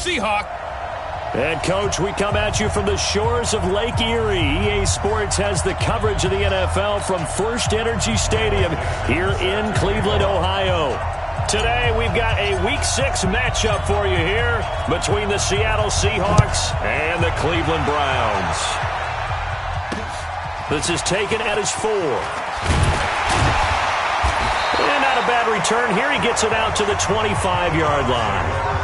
Seahawk. And, Coach, we come at you from the shores of Lake Erie. EA Sports has the coverage of the NFL from First Energy Stadium here in Cleveland, Ohio. Today, we've got a Week 6 matchup for you here between the Seattle Seahawks and the Cleveland Browns. This is taken at his 4. And not a bad return here. He gets it out to the 25-yard line.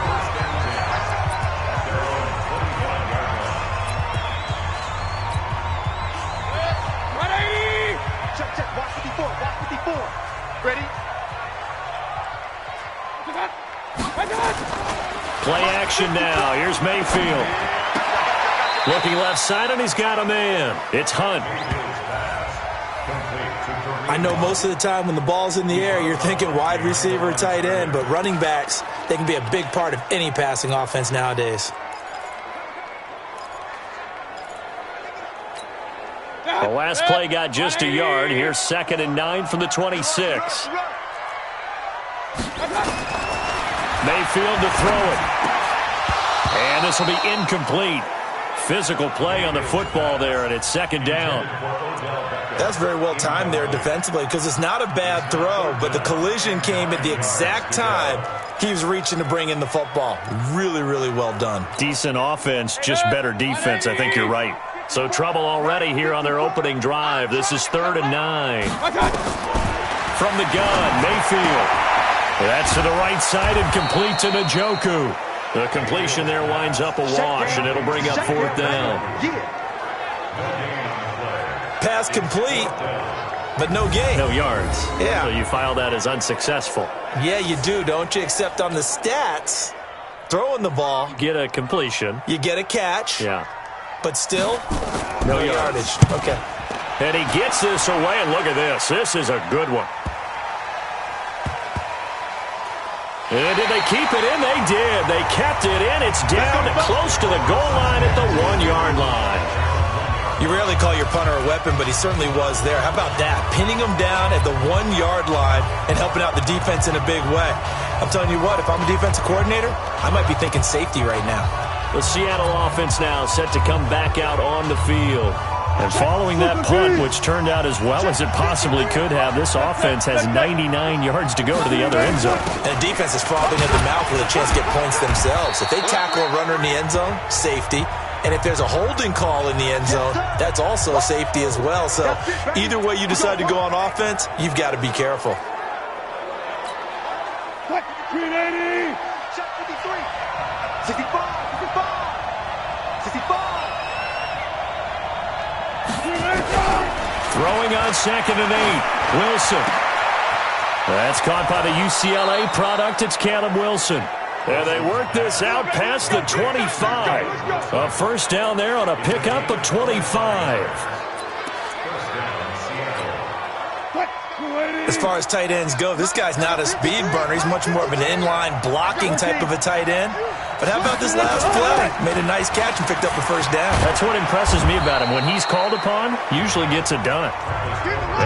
Play action now. Here's Mayfield. Looking left side, and he's got a man. It's Hunt. I know most of the time when the ball's in the air, you're thinking wide receiver, tight end, but running backs, they can be a big part of any passing offense nowadays. The last play got just a yard. Here's 2nd and 9 from the 26. Mayfield to throw it. And this will be incomplete. Physical play on the football there, and it's 2nd down. That's very well timed there defensively because it's not a bad throw, but the collision came at the exact time he was reaching to bring in the football. Really, really well done. Decent offense, just better defense. I think you're right. So trouble already here on their opening drive. This is 3rd and 9. From the gun, Mayfield. That's to the right side and complete to Njoku. The completion there winds up a wash, and it'll bring up 4th down. Pass complete, but no gain. No yards. Yeah. So you file that as unsuccessful. Yeah, you do, don't you? Except on the stats, throwing the ball. Get a completion. You get a catch. Yeah. But still, no yardage. Okay. And he gets this away, and look at this. This is a good one. And did they keep it in? They did. They kept it in. It's down close to the goal line at the 1-yard line. You rarely call your punter a weapon, but he certainly was there. How about that? Pinning him down at the 1-yard line and helping out the defense in a big way. I'm telling you what, if I'm a defensive coordinator, I might be thinking safety right now. The Seattle offense now set to come back out on the field. And following that punt, which turned out as well as it possibly could have, this offense has 99 yards to go to the other end zone. And the defense is frothing at the mouth with a chance to get points themselves. If they tackle a runner in the end zone, safety. And if there's a holding call in the end zone, that's also a safety as well. So either way you decide to go on offense, you've got to be careful. 380! 65! 65! Throwing on 2nd and 8. Wilson. That's caught by the UCLA product. It's Caleb Wilson. And they work this out past the 25. A 1st down there on a pickup of 25. As far as tight ends go, this guy's not a speed burner. He's much more of an inline blocking type of a tight end. But how about this last play? Made a nice catch and picked up a 1st down. That's what impresses me about him. When he's called upon, usually gets it done.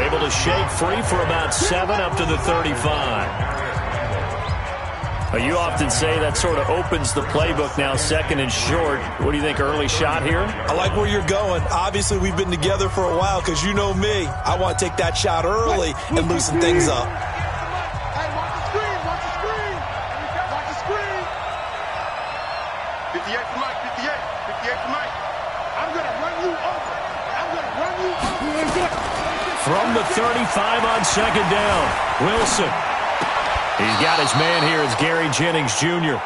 Able to shake free for about 7 up to the 35. You often say that sort of opens the playbook now, 2nd and short. What do you think, early shot here? I like where you're going. Obviously, we've been together for a while because you know me. I want to take that shot early and loosen things up. Hey, watch the screen, watch the screen. Watch the screen. 58 for Mike, 58. 58 for Mike. I'm going to run you over. I'm going to run you over. From the 35 on 2nd down, Wilson. He's got his man here. It's Gary Jennings Jr.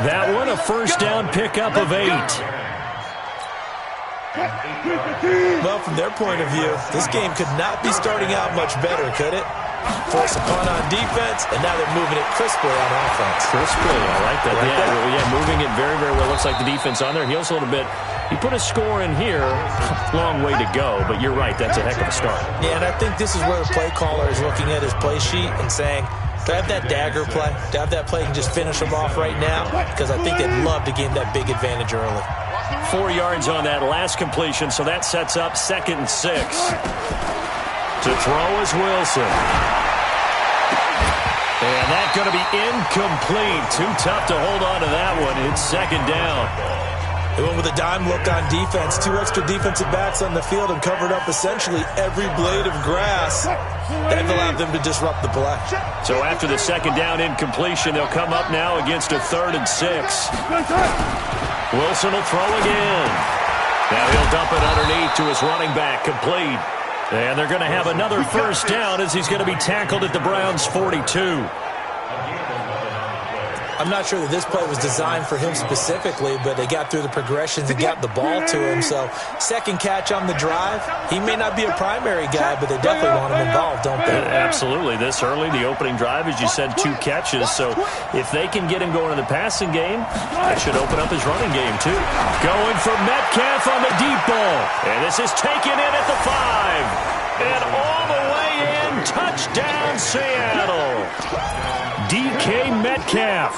That one, a 1st down pickup of 8. Well, from their point of view, this game could not be starting out much better, could it? Force a punt on defense, and now they're moving it crisply on offense. Crisply, I like that. Yeah, moving it very, very well. Looks like the defense on there heals a little bit. You put a score in here, long way to go, but you're right, that's a heck of a start. Yeah, and I think this is where the play caller is looking at his play sheet and saying, do I have that dagger play? Do I have that play and just finish them off right now? Because I think they'd love to gain that big advantage early. 4 yards on that last completion, so that sets up 2nd and 6. To throw is Wilson. And that's going to be incomplete. Too tough to hold on to that one. It's second down. They went with a dime look on defense. 2 extra defensive backs on the field and covered up essentially every blade of grass. That allowed them to disrupt the play. So after the second down incompletion, they'll come up now against a 3rd and 6. Wilson will throw again. Now he'll dump it underneath to his running back, complete. And they're going to have another first down as he's going to be tackled at the Browns' 42. I'm not sure that this play was designed for him specifically, but they got through the progressions and got the ball to him. So second catch on the drive. He may not be a primary guy, but they definitely want him involved, don't they? Absolutely. This early, the opening drive, as you said, 2 catches. So if they can get him going in the passing game, that should open up his running game too. Going for Metcalf on the deep ball. And this is taken in at the 5. And all the way in, touchdown Seattle. DK Metcalf,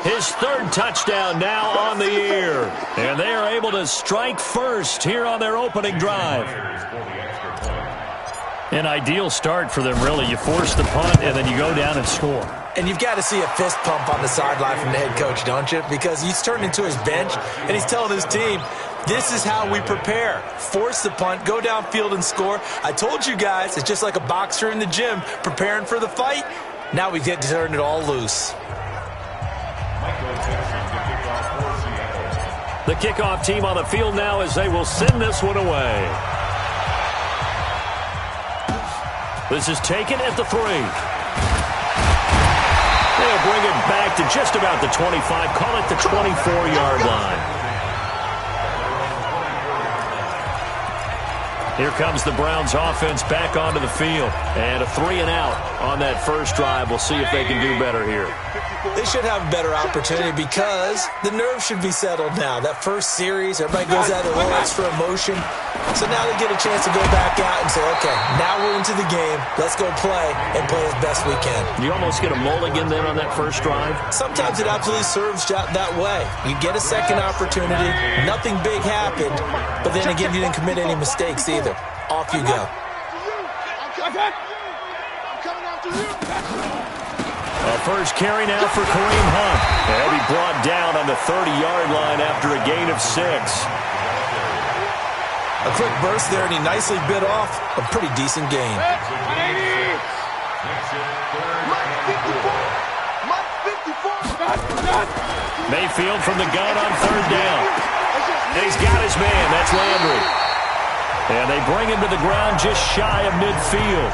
his 3rd touchdown now on the year. And they are able to strike first here on their opening drive. An ideal start for them, really. You force the punt, and then you go down and score. And you've got to see a fist pump on the sideline from the head coach, don't you? Because he's turned into his bench, and he's telling his team, this is how we prepare. Force the punt, go downfield and score. I told you guys, it's just like a boxer in the gym preparing for the fight. Now we get to turn it all loose. The kickoff team on the field now as they will send this one away. This is taken at the 3. They'll bring it back to just about the 25. Call it the 24-yard line. Here comes the Browns offense back onto the field. And a 3 and out on that first drive. We'll see if they can do better here. They should have a better opportunity because the nerves should be settled now. That first series, everybody goes out with a little extra emotion. So now they get a chance to go back out and say, okay, now we're into the game. Let's go play and play as best we can. You almost get a mulligan then on that first drive? Sometimes it absolutely serves that way. You get a second opportunity. Nothing big happened. But then again, you didn't commit any mistakes either. Off you go. A first carry now for Kareem Hunt. And he'll be brought down on the 30-yard line after a gain of 6. A quick burst there, and he nicely bit off a pretty decent gain. Mayfield from the gun on 3rd down. And he's got his man. That's Landry. And they bring him to the ground just shy of midfield.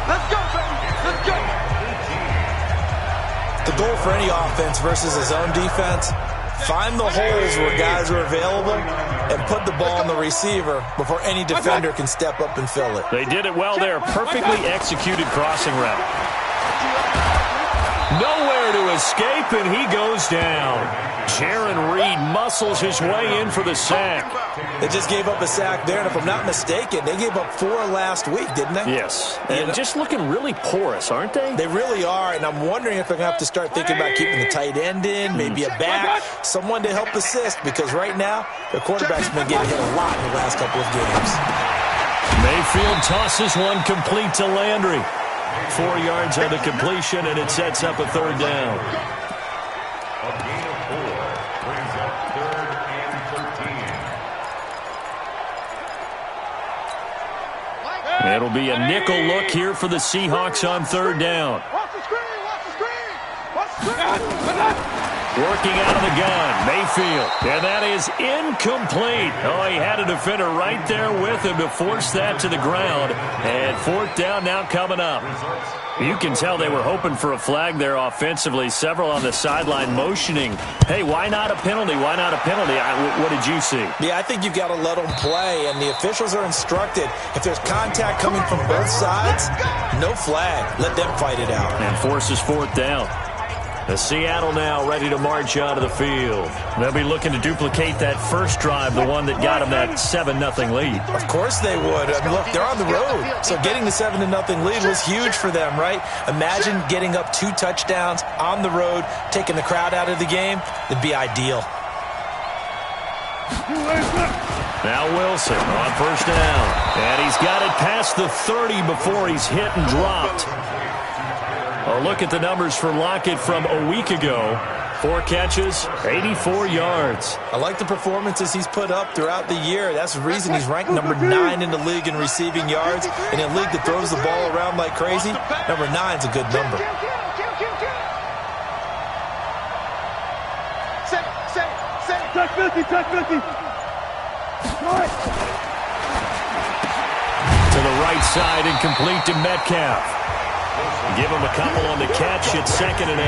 Let's go, baby. Let's go. The goal for any offense versus his own defense, find the holes where guys are available and put the ball on the receiver before any defender can step up and fill it. They did it well there. Perfectly executed crossing route. Nowhere to escape, and he goes down. Jaron Reed muscles his way in for the sack. They just gave up a sack there, and if I'm not mistaken, they gave up 4 last week, didn't they? Yes, and just looking really porous, aren't they? They really are, and I'm wondering if they're going to have to start thinking about keeping the tight end in, maybe a back, someone to help assist, because right now, their quarterback's been getting hit a lot in the last couple of games. Mayfield tosses one complete to Landry. 4 yards on the completion, and it sets up a 3rd down. It'll be a nickel look here for the Seahawks on 3rd down. Watch the screen. Watch the screen. Watch the screen. Working out of the gun, Mayfield. And that is incomplete. Oh, he had a defender right there with him to force that to the ground. And 4th down now coming up. You can tell they were hoping for a flag there offensively. Several on the sideline motioning. Hey, why not a penalty? Why not a penalty? What did you see? Yeah, I think you've got to let them play, and the officials are instructed. If there's contact coming from both sides, no flag. Let them fight it out. And forces 4th down. The Seattle now ready to march onto the field. They'll be looking to duplicate that first drive, the one that got them that 7-0 lead. Of course they would. I mean, look, they're on the road. So getting the 7-0 lead was huge for them, right? Imagine getting up 2 touchdowns on the road, taking the crowd out of the game. It'd be ideal. Now Wilson on 1st down. And he's got it past the 30 before he's hit and dropped. A look at the numbers for Lockett from a week ago. 4 catches, 84 yards. I like the performances he's put up throughout the year. That's the reason he's ranked number 9 in the league in receiving yards. In a league that throws the ball around like crazy, number 9 is a good number. Touch 50, touch 50. To the right side and complete to Metcalf. Give him a couple on the catch. It's 2nd and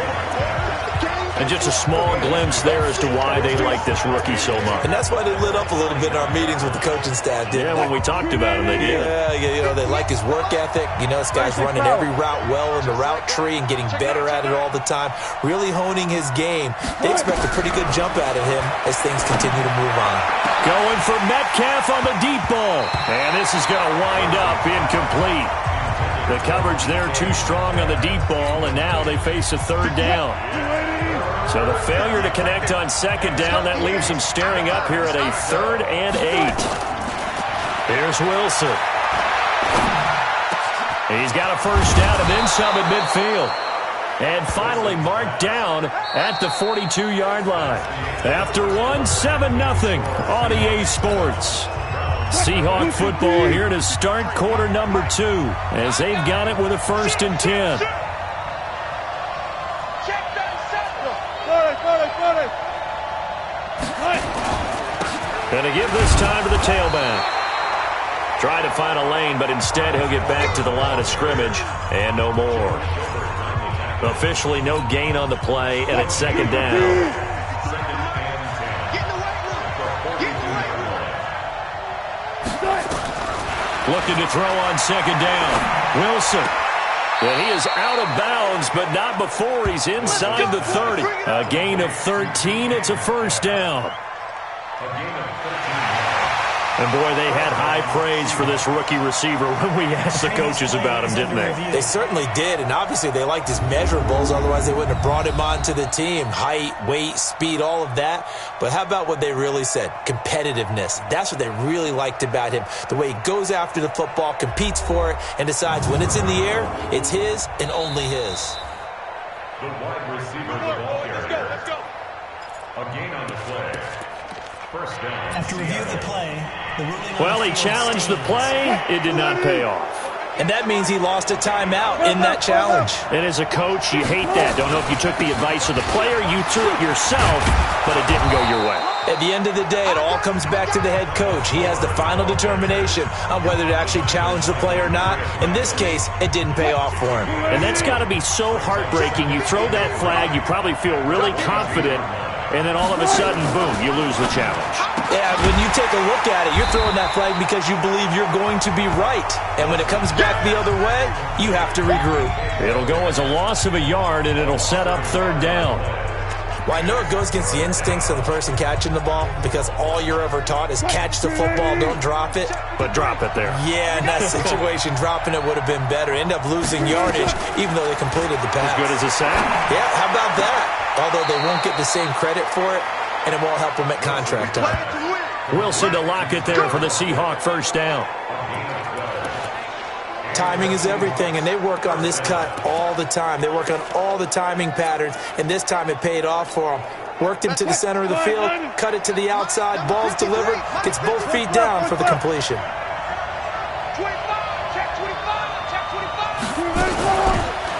8. And just a small glimpse there as to why they like this rookie so much. And that's why they lit up a little bit in our meetings with the coaching staff, didn't they? When we talked about him, they did. Yeah, they like his work ethic. This guy's running every route well in the route tree and getting better at it all the time, really honing his game. They expect a pretty good jump out of him as things continue to move on. Going for Metcalf on the deep ball. And this is going to wind up incomplete. The coverage there too strong on the deep ball, and now they face a 3rd down. So the failure to connect on 2nd down, that leaves them staring up here at a 3rd and 8. Here's Wilson. He's got a 1st down and then some at midfield. And finally marked down at the 42-yard line. After 7-0 on EA Sports. Seahawk football here to start quarter number 2 as they've got it with a 1st and 10. Going to give this time to the tailback. Try to find a lane, but instead he'll get back to the line of scrimmage and no more. Officially no gain on the play, and it's 2nd down. Looking to throw on 2nd down. Wilson. Well, he is out of bounds, but not before he's inside the 30. A gain of 13. It's a 1st down. And, boy, they had high praise for this rookie receiver when we asked the coaches about him, didn't they? They certainly did, and obviously they liked his measurables. Otherwise, they wouldn't have brought him onto the team. Height, weight, speed, all of that. But how about what they really said? Competitiveness. That's what they really liked about him. The way he goes after the football, competes for it, and decides when it's in the air, it's his and only his. The wide receiver with the ball carrier. Let's go. A gain on the play. 1st down. After review of the play, the ruling. Well, he challenged the play. It did not pay off. And that means he lost a timeout in that challenge. And as a coach, you hate that. Don't know if you took the advice of the player, you threw it yourself, but it didn't go your way. At the end of the day, it all comes back to the head coach. He has the final determination on whether to actually challenge the play or not. In this case, it didn't pay off for him. And that's got to be so heartbreaking. You throw that flag, you probably feel really confident, and then all of a sudden, boom, you lose the challenge. Yeah, when you take a look at it, you're throwing that flag because you believe you're going to be right. And when it comes back the other way, you have to regroup. It'll go as a loss of a yard, and it'll set up 3rd down. Well, I know it goes against the instincts of the person catching the ball because all you're ever taught is catch the football, don't drop it. But drop it there. Yeah, in that situation, dropping it would have been better. End up losing yardage, even though they completed the pass. As good as a sack? Yeah, how about that? Although they won't get the same credit for it, and it won't help them at contract time. Wilson to Lockett there for the Seahawk 1st down. Timing is everything, and they work on this cut all the time. They work on all the timing patterns, and this time it paid off for them. Worked him to the center of the field, cut it to the outside, ball's delivered, gets both feet down for the completion.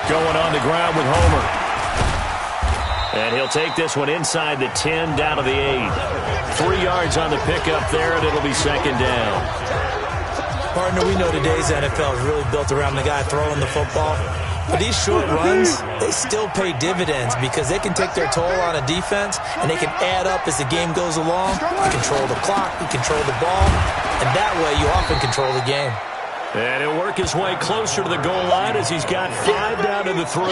Going on the ground with Homer. And he'll take this one inside the 10, down to the 8. 3 yards on the pickup there, and it'll be 2nd down. Partner, we know today's NFL is really built around the guy throwing the football. But these short runs, they still pay dividends because they can take their toll on a defense, and they can add up as the game goes along. You control the clock, you control the ball, and that way you often control the game. And he'll work his way closer to the goal line as he's got 5 down to the 3.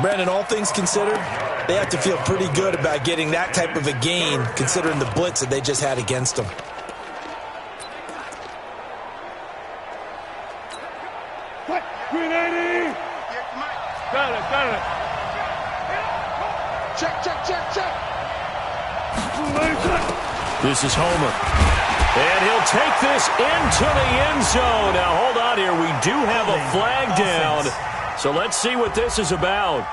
Brandon, all things considered, they have to feel pretty good about getting that type of a gain considering the blitz that they just had against them. Got it. Check. This is Homer. And he'll take this into the end zone. Now, hold on here. We do have a flag down. So let's see what this is about.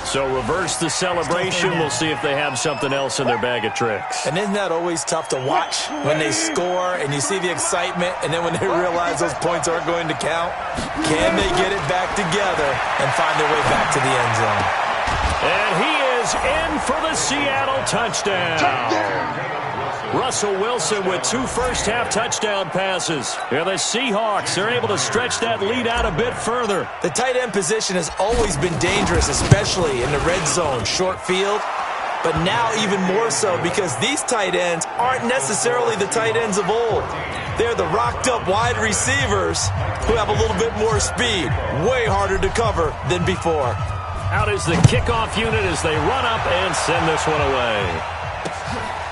So reverse the celebration. We'll see if they have something else in their bag of tricks. And isn't that always tough to watch when they score and you see the excitement, and then when they realize those points aren't going to count? Can they get it back together and find their way back to the end zone? And he is in for the Seattle touchdown. Russell Wilson with 2 first-half touchdown passes. Yeah, the Seahawks are able to stretch that lead out a bit further. The tight end position has always been dangerous, especially in the red zone, short field. But now even more so because these tight ends aren't necessarily the tight ends of old. They're the rocked-up wide receivers who have a little bit more speed. Way harder to cover than before. Out is the kickoff unit as they run up and send this one away.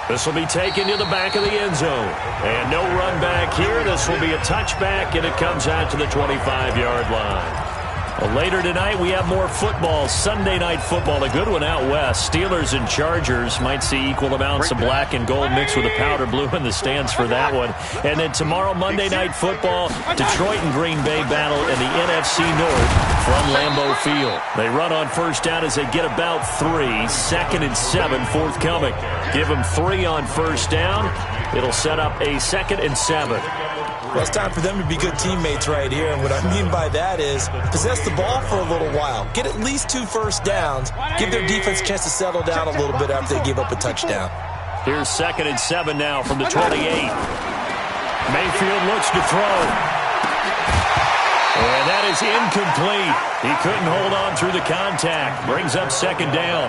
This will be taken to the back of the end zone. And no run back here. This will be a touchback, and it comes out to the 25-yard line. Well, later tonight, we have more football. Sunday night football, a good one out west. Steelers and Chargers might see equal amounts of black and gold mixed with a powder blue in the stands for that one. And then tomorrow, Monday night football, Detroit and Green Bay battle in the NFC North from Lambeau Field. They run on first down as they get about 3. 2nd and 7 forthcoming. Give them 3 on first down. It'll set up a 2nd and 7. Well, it's time for them to be good teammates right here. And what I mean by that is possess the ball for a little while. Get at least 2 first downs. Give their defense a chance to settle down a little bit after they give up a touchdown. Here's 2nd and 7 now from the 28. Mayfield looks to throw. And that is incomplete. He couldn't hold on through the contact. Brings up 2nd down.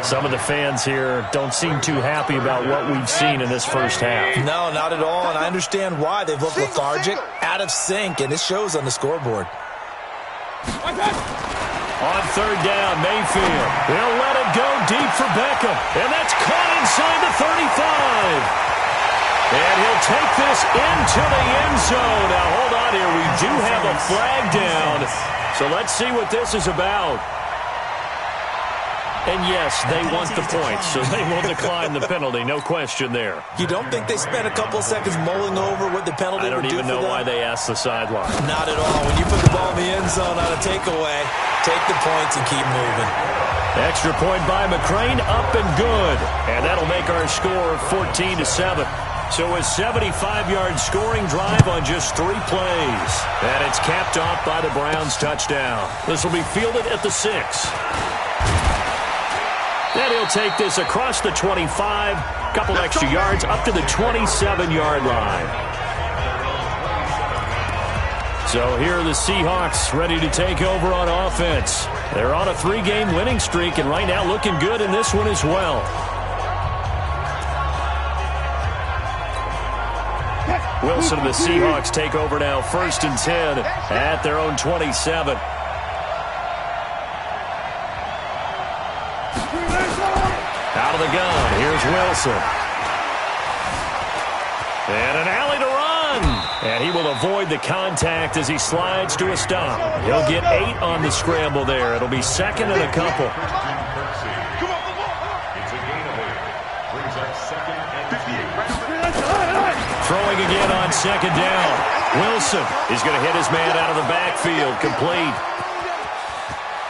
Some of the fans here don't seem too happy about what we've seen in this first half. No, not at all, and I understand why. They've looked lethargic, out of sync, and it shows on the scoreboard. On 3rd down, Mayfield. They'll let it go deep for Beckham, and that's caught inside the 35. And he'll take this into the end zone. Now, hold on here. We do have a flag down, so let's see what this is about. And yes, they want the points, so they will decline the penalty. No question there. You don't think they spent a couple seconds mulling over what the penalty would do for them? I don't even know why they asked the sideline. Not at all. When you put the ball in the end zone on a takeaway, take the points and keep moving. Extra point by McCrane, up and good. And that'll make our score 14-7. So a 75-yard scoring drive on just 3 plays. And it's capped off by the Browns' touchdown. This will be fielded at the 6. Then he'll take this across the 25, couple extra yards, up to the 27-yard line. So here are the Seahawks ready to take over on offense. They're on a 3-game winning streak, and right now looking good in this one as well. Wilson and the Seahawks take over now, 1st and 10 at their own 27. Out of the gun, here's Wilson. And an alley to run. And he will avoid the contact as he slides to a stop. He'll get 8 on the scramble there. It'll be 2nd and a couple. Throwing again on 2nd down. Wilson is going to hit his man out of the backfield. Complete.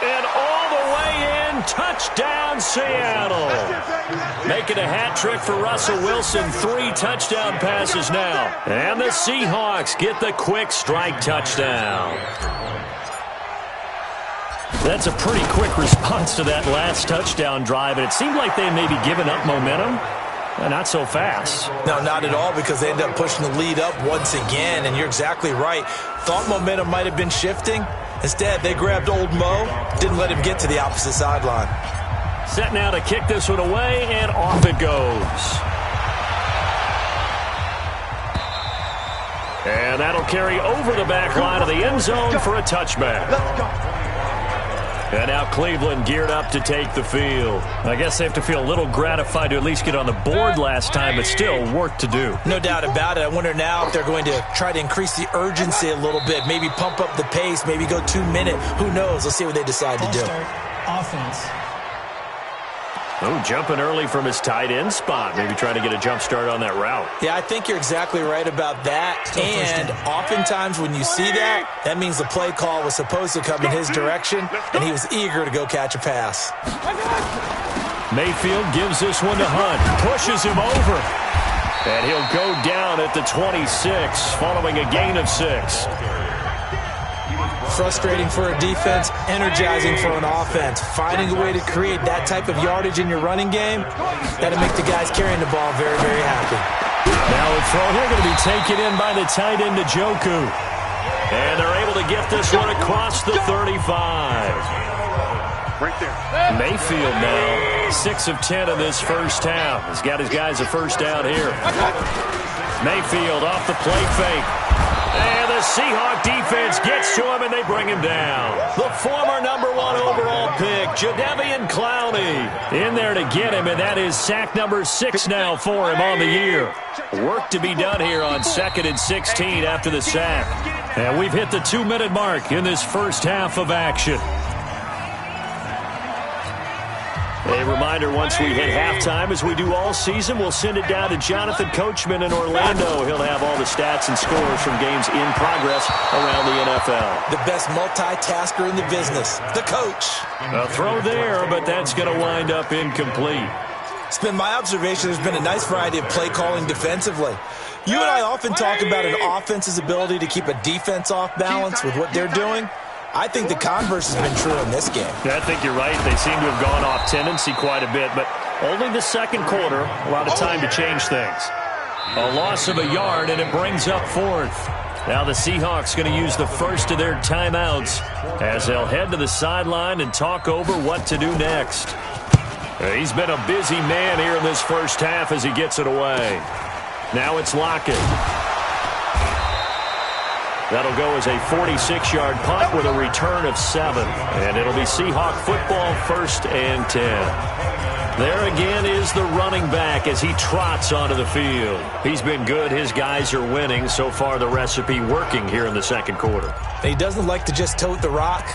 And all the way in. Touchdown, Seattle. Making a hat trick for Russell Wilson. 3 touchdown passes now. And the Seahawks get the quick strike touchdown. That's a pretty quick response to that last touchdown drive. And it seemed like they may be giving up momentum. Not so fast. No, not at all, because they end up pushing the lead up once again. And you're exactly right. Thought momentum might have been shifting. Instead, they grabbed old Mo, didn't let him get to the opposite sideline. Set now to kick this one away, and off it goes. And that'll carry over the back line of the end zone for a touchback. And now Cleveland geared up to take the field. I guess they have to feel a little gratified to at least get on the board last time, but still work to do. No doubt about it. I wonder now if they're going to try to increase the urgency a little bit, maybe pump up the pace, maybe go 2-minute. Who knows? Let's see what they decide to do. Offense. Oh, jumping early from his tight end spot. Maybe trying to get a jump start on that route. Yeah, I think you're exactly right about that. And oftentimes when you see that, that means the play call was supposed to come in his direction, and he was eager to go catch a pass. Mayfield gives this one to Hunt. Pushes him over. And he'll go down at the 26 following a gain of 6. Frustrating for a defense, energizing for an offense. Finding a way to create that type of yardage in your running game, that'll make the guys carrying the ball very, very happy. Now a throw here going to be taken in by the tight end, Njoku. And they're able to get this one across the 35. Right there. Mayfield now 6 of 10 in this first half. He's got his guys a first down here. Mayfield off the play fake. And the Seahawk defense gets to him, and they bring him down. The former number 1 overall pick, Jadeveon Clowney, in there to get him, and that is sack number 6 now for him on the year. Work to be done here on 2nd and 16 after the sack. And we've hit the 2-minute mark in this first half of action. A reminder, once we hit halftime, as we do all season, we'll send it down to Jonathan Coachman in Orlando. He'll have all the stats and scores from games in progress around the NFL. The best multitasker in the business, the coach. A throw there, but that's going to wind up incomplete. It's been my observation there's been a nice variety of play calling defensively. You and I often talk about an offense's ability to keep a defense off balance with what they're doing. I think the converse has been true in this game. Yeah, I think you're right. They seem to have gone off tendency quite a bit, but only the second quarter, a lot of time to change things. A loss of a yard, and it brings up 4th. Now the Seahawks going to use the first of their timeouts as they'll head to the sideline and talk over what to do next. He's been a busy man here in this first half as he gets it away. Now it's Lockett. That'll go as a 46-yard punt with a return of 7. And it'll be Seahawk football 1st and 10. There again is the running back as he trots onto the field. He's been good. His guys are winning. So far, the recipe working here in the second quarter. He doesn't like to just tote the rock.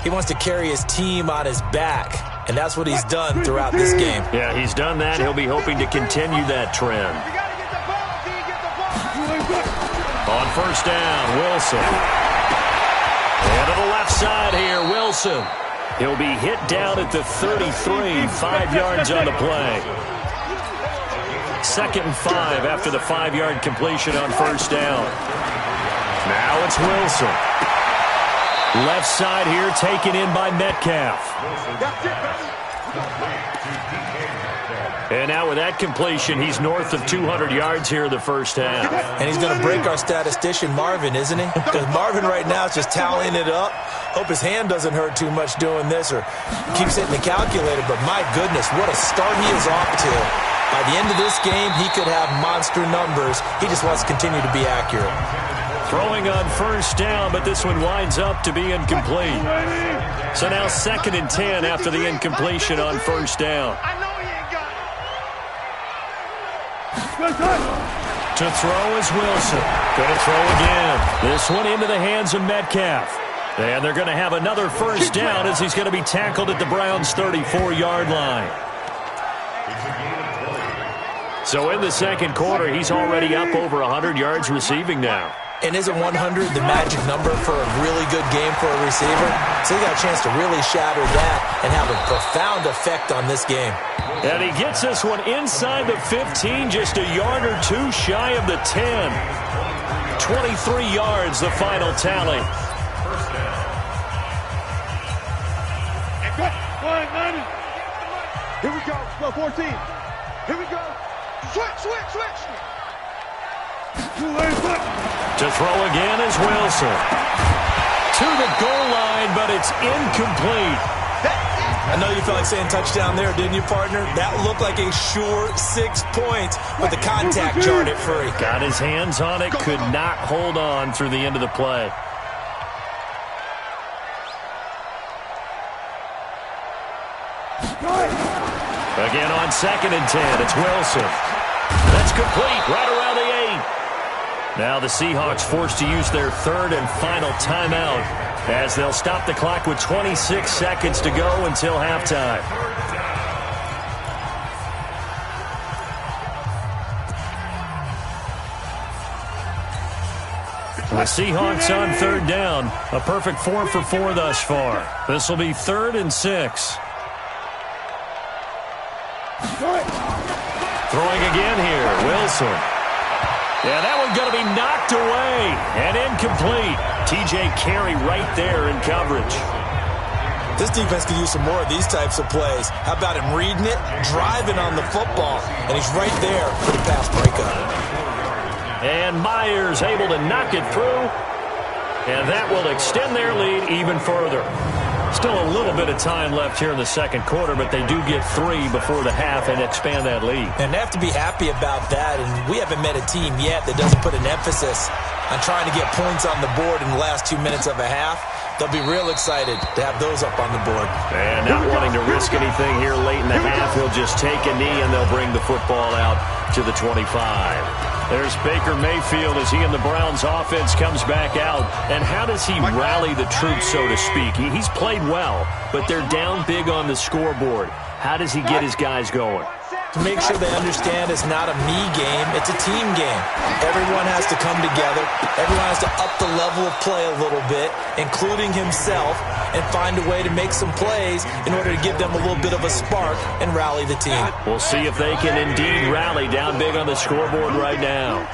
He wants to carry his team on his back. And that's what he's done throughout this game. Yeah, he's done that. He'll be hoping to continue that trend. On first down, Wilson. And to the left side here, Wilson. He'll be hit down at the 33, 5 yards on the play. 2nd and 5 after the 5-yard completion on first down. Now it's Wilson. Left side here taken in by Metcalf. And now with that completion, he's north of 200 yards here in the first half. And he's going to break our statistician, Marvin, isn't he? Because Marvin right now is just tallying it up. Hope his hand doesn't hurt too much doing this or keeps hitting the calculator. But my goodness, what a start he is off to. By the end of this game, he could have monster numbers. He just wants to continue to be accurate. Throwing on first down, but this one winds up to be incomplete. So now 2nd and 10 after the incompletion on first down. To throw is Wilson. Going to throw again. This one into the hands of Metcalf. And they're going to have another first down as he's going to be tackled at the Browns' 34-yard line. So in the second quarter, he's already up over 100 yards receiving now. And isn't 100 the magic number for a really good game for a receiver? So he got a chance to really shatter that and have a profound effect on this game. And he gets this one inside the 15, just a yard or two shy of the 10. 23 yards, the final tally. Here we go. 14. Here we go. Switch. To throw again is Wilson. To the goal line, but it's incomplete. I know you felt like saying touchdown there, didn't you, partner? That looked like a sure 6 points, but the contact jarred it free. Got his hands on it, could not hold on through the end of the play. Again on 2nd and 10, it's Wilson. That's complete, right around the 8. Now the Seahawks forced to use their 3rd and final timeout as they'll stop the clock with 26 seconds to go until halftime. The Seahawks on third down. A perfect 4 for 4 thus far. This will be 3rd and 6. Throwing again here, Wilson. Yeah, that one's going to be knocked away and incomplete. T.J. Carey right there in coverage. This defense could use some more of these types of plays. How about him reading it, driving on the football, and he's right there for the pass breakup. And Myers able to knock it through, and that will extend their lead even further. Still a little bit of time left here in the second quarter, but they do get 3 before the half and expand that lead. And they have to be happy about that, and we haven't met a team yet that doesn't put an emphasis on trying to get points on the board in the last 2 minutes of a half. They'll be real excited to have those up on the board. And not wanting to risk anything here late in the half, he'll just take a knee and they'll bring the football out to the 25. There's Baker Mayfield as he and the Browns offense comes back out. And how does he rally the troops, so to speak? He's played well, but they're down big on the scoreboard. How does he get his guys going? To make sure they understand it's not a me game, it's a team game. Everyone has to come together. Everyone has to up the level of play a little bit, including himself, and find a way to make some plays in order to give them a little bit of a spark and rally the team. We'll see if they can indeed rally down big on the scoreboard right now.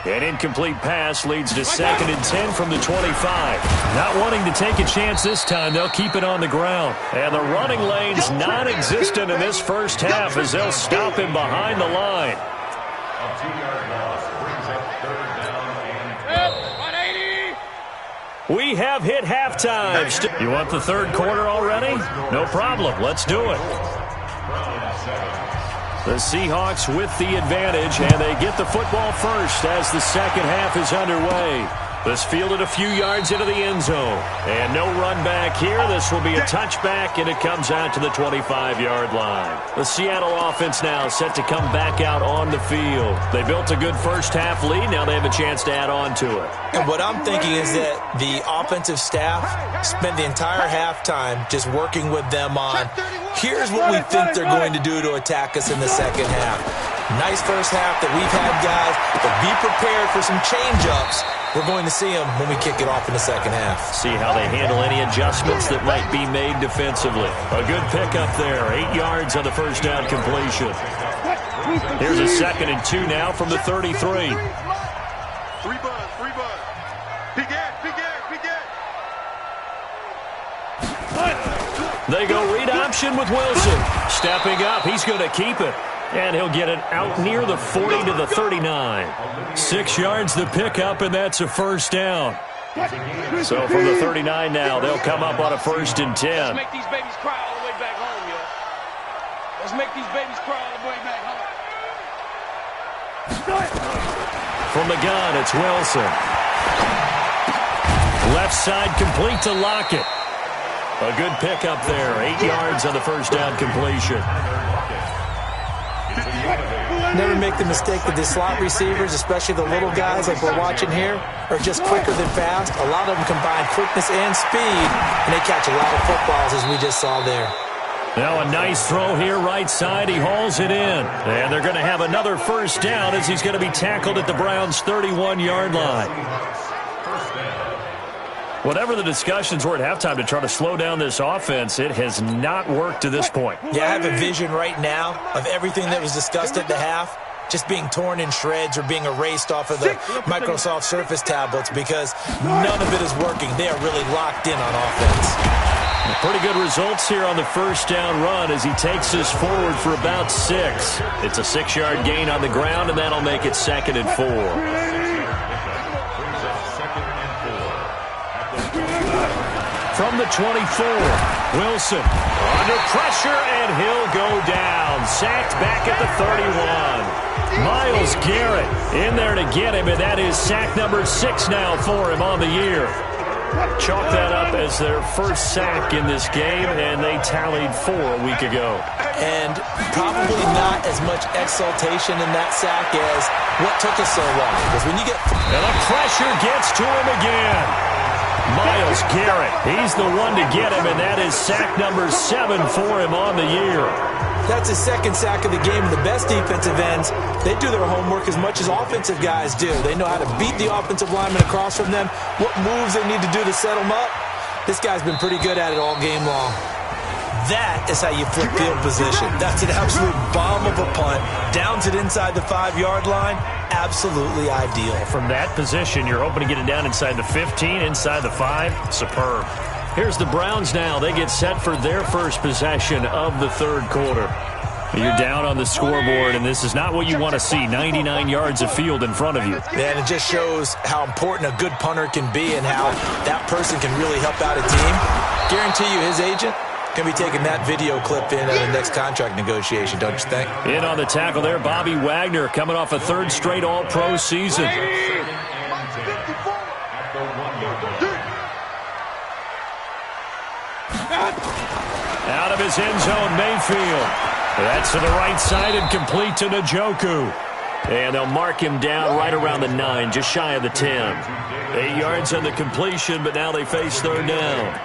An incomplete pass leads to 2nd and 10 from the 25. Not wanting to take a chance this time, they'll keep it on the ground. And the running lane's non-existent in this first half as they'll stop him behind the line. A 2-yard loss brings up 3rd down and 12. We have hit halftime. You want the third quarter already? No problem. Let's do it. The Seahawks with the advantage, and they get the football first as the second half is underway. This fielded a few yards into the end zone. And no run back here. This will be a touchback, and it comes out to the 25-yard line. The Seattle offense now set to come back out on the field. They built a good first-half lead. Now they have a chance to add on to it. And what I'm thinking is that the offensive staff spent the entire halftime just working with them on, here's what we think they're going to do to attack us in the second half. Nice first half that we've had, guys, but be prepared for some change-ups. We're going to see them when we kick it off in the second half. See how they handle any adjustments that might be made defensively. A good pickup there. 8 yards on the first down completion. Here's a 2nd and 2 now from the 33. 3 buzz. Big Ed. They go read option with Wilson. Stepping up, he's going to keep it. And he'll get it out near the 40 to the 39. 6 yards the pickup, and that's a first down. So from the 39 now, they'll come up on a 1st and 10. Let's make these babies cry all the way back home, yo. Let's make these babies cry all the way back home. From the gun, it's Wilson. Left side complete to Lockett. A good pickup there. 8 yards on the first down completion. Never make the mistake that the slot receivers, especially the little guys like we're watching here, are just quicker than fast. A lot of them combine quickness and speed, and they catch a lot of footballs, as we just saw there. Now a nice throw here, right side. He hauls it in. And they're going to have another first down as he's going to be tackled at the Browns' 31-yard line. Whatever the discussions were at halftime to try to slow down this offense, it has not worked to this point. Yeah, I have a vision right now of everything that was discussed at the half just being torn in shreds or being erased off of the Microsoft Surface tablets because none of it is working. They are really locked in on offense. Pretty good results here on the first down run as he takes us forward for about 6. It's a 6-yard gain on the ground, and that'll make it 2nd and 4. From the 24, Wilson under pressure, and he'll go down. Sacked back at the 31. Myles Garrett in there to get him, and that is sack number 6 now for him on the year. Chalk that up as their first sack in this game, and they tallied 4 a week ago. And probably not as much exultation in that sack as what took us so long. Because when you get... And the pressure gets to him again. Myles Garrett, he's the one to get him, and that is sack number 7 for him on the year. That's his second sack of the game. The best defensive ends, they do their homework as much as offensive guys do. They know how to beat the offensive lineman across from them, what moves they need to do to set them up. This guy's been pretty good at it all game long. That is how you flip field position. That's an absolute bomb of a punt. Downs it inside the 5-yard line. Absolutely ideal. From that position, you're hoping to get it down inside the 15, inside the 5. Superb. Here's the Browns now. They get set for their first possession of the third quarter. You're down on the scoreboard, and this is not what you want to see. 99 yards of field in front of you. And it just shows how important a good punter can be and how that person can really help out a team. Guarantee you his agent can be taking that video clip in at the next contract negotiation, don't you think? In on the tackle there, Bobby Wagner, coming off a third straight All-Pro season. Out of his end zone, Mayfield. That's to the right side and complete to Njoku. And they'll mark him down right around the 9, just shy of the 10. 8 yards on the completion, but now they face third down.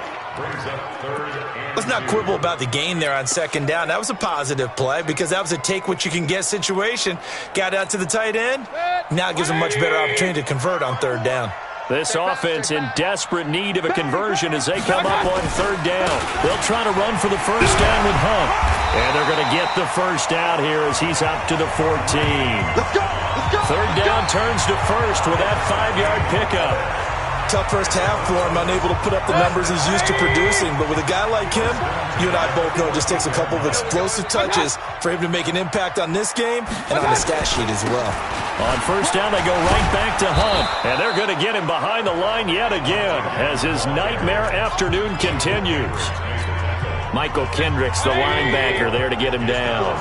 Let's not quibble about the gain there on second down. That was a positive play because that was a take-what-you-can-get situation. Got out to the tight end. Now it gives them a much better opportunity to convert on third down. This offense in desperate need of a conversion as they come up on third down. They'll try to run for the first down with Hunt. And they're going to get the first down here as he's up to the 14. Third down turns to first with that 5-yard pickup. Tough first half for him, unable to put up the numbers he's used to producing. But with a guy like him, you and I both know it just takes a couple of explosive touches for him to make an impact on this game and on the stat sheet as well. On first down, they go right back to Hunt. And they're going to get him behind the line yet again as his nightmare afternoon continues. Michael Kendricks, the linebacker, there to get him down.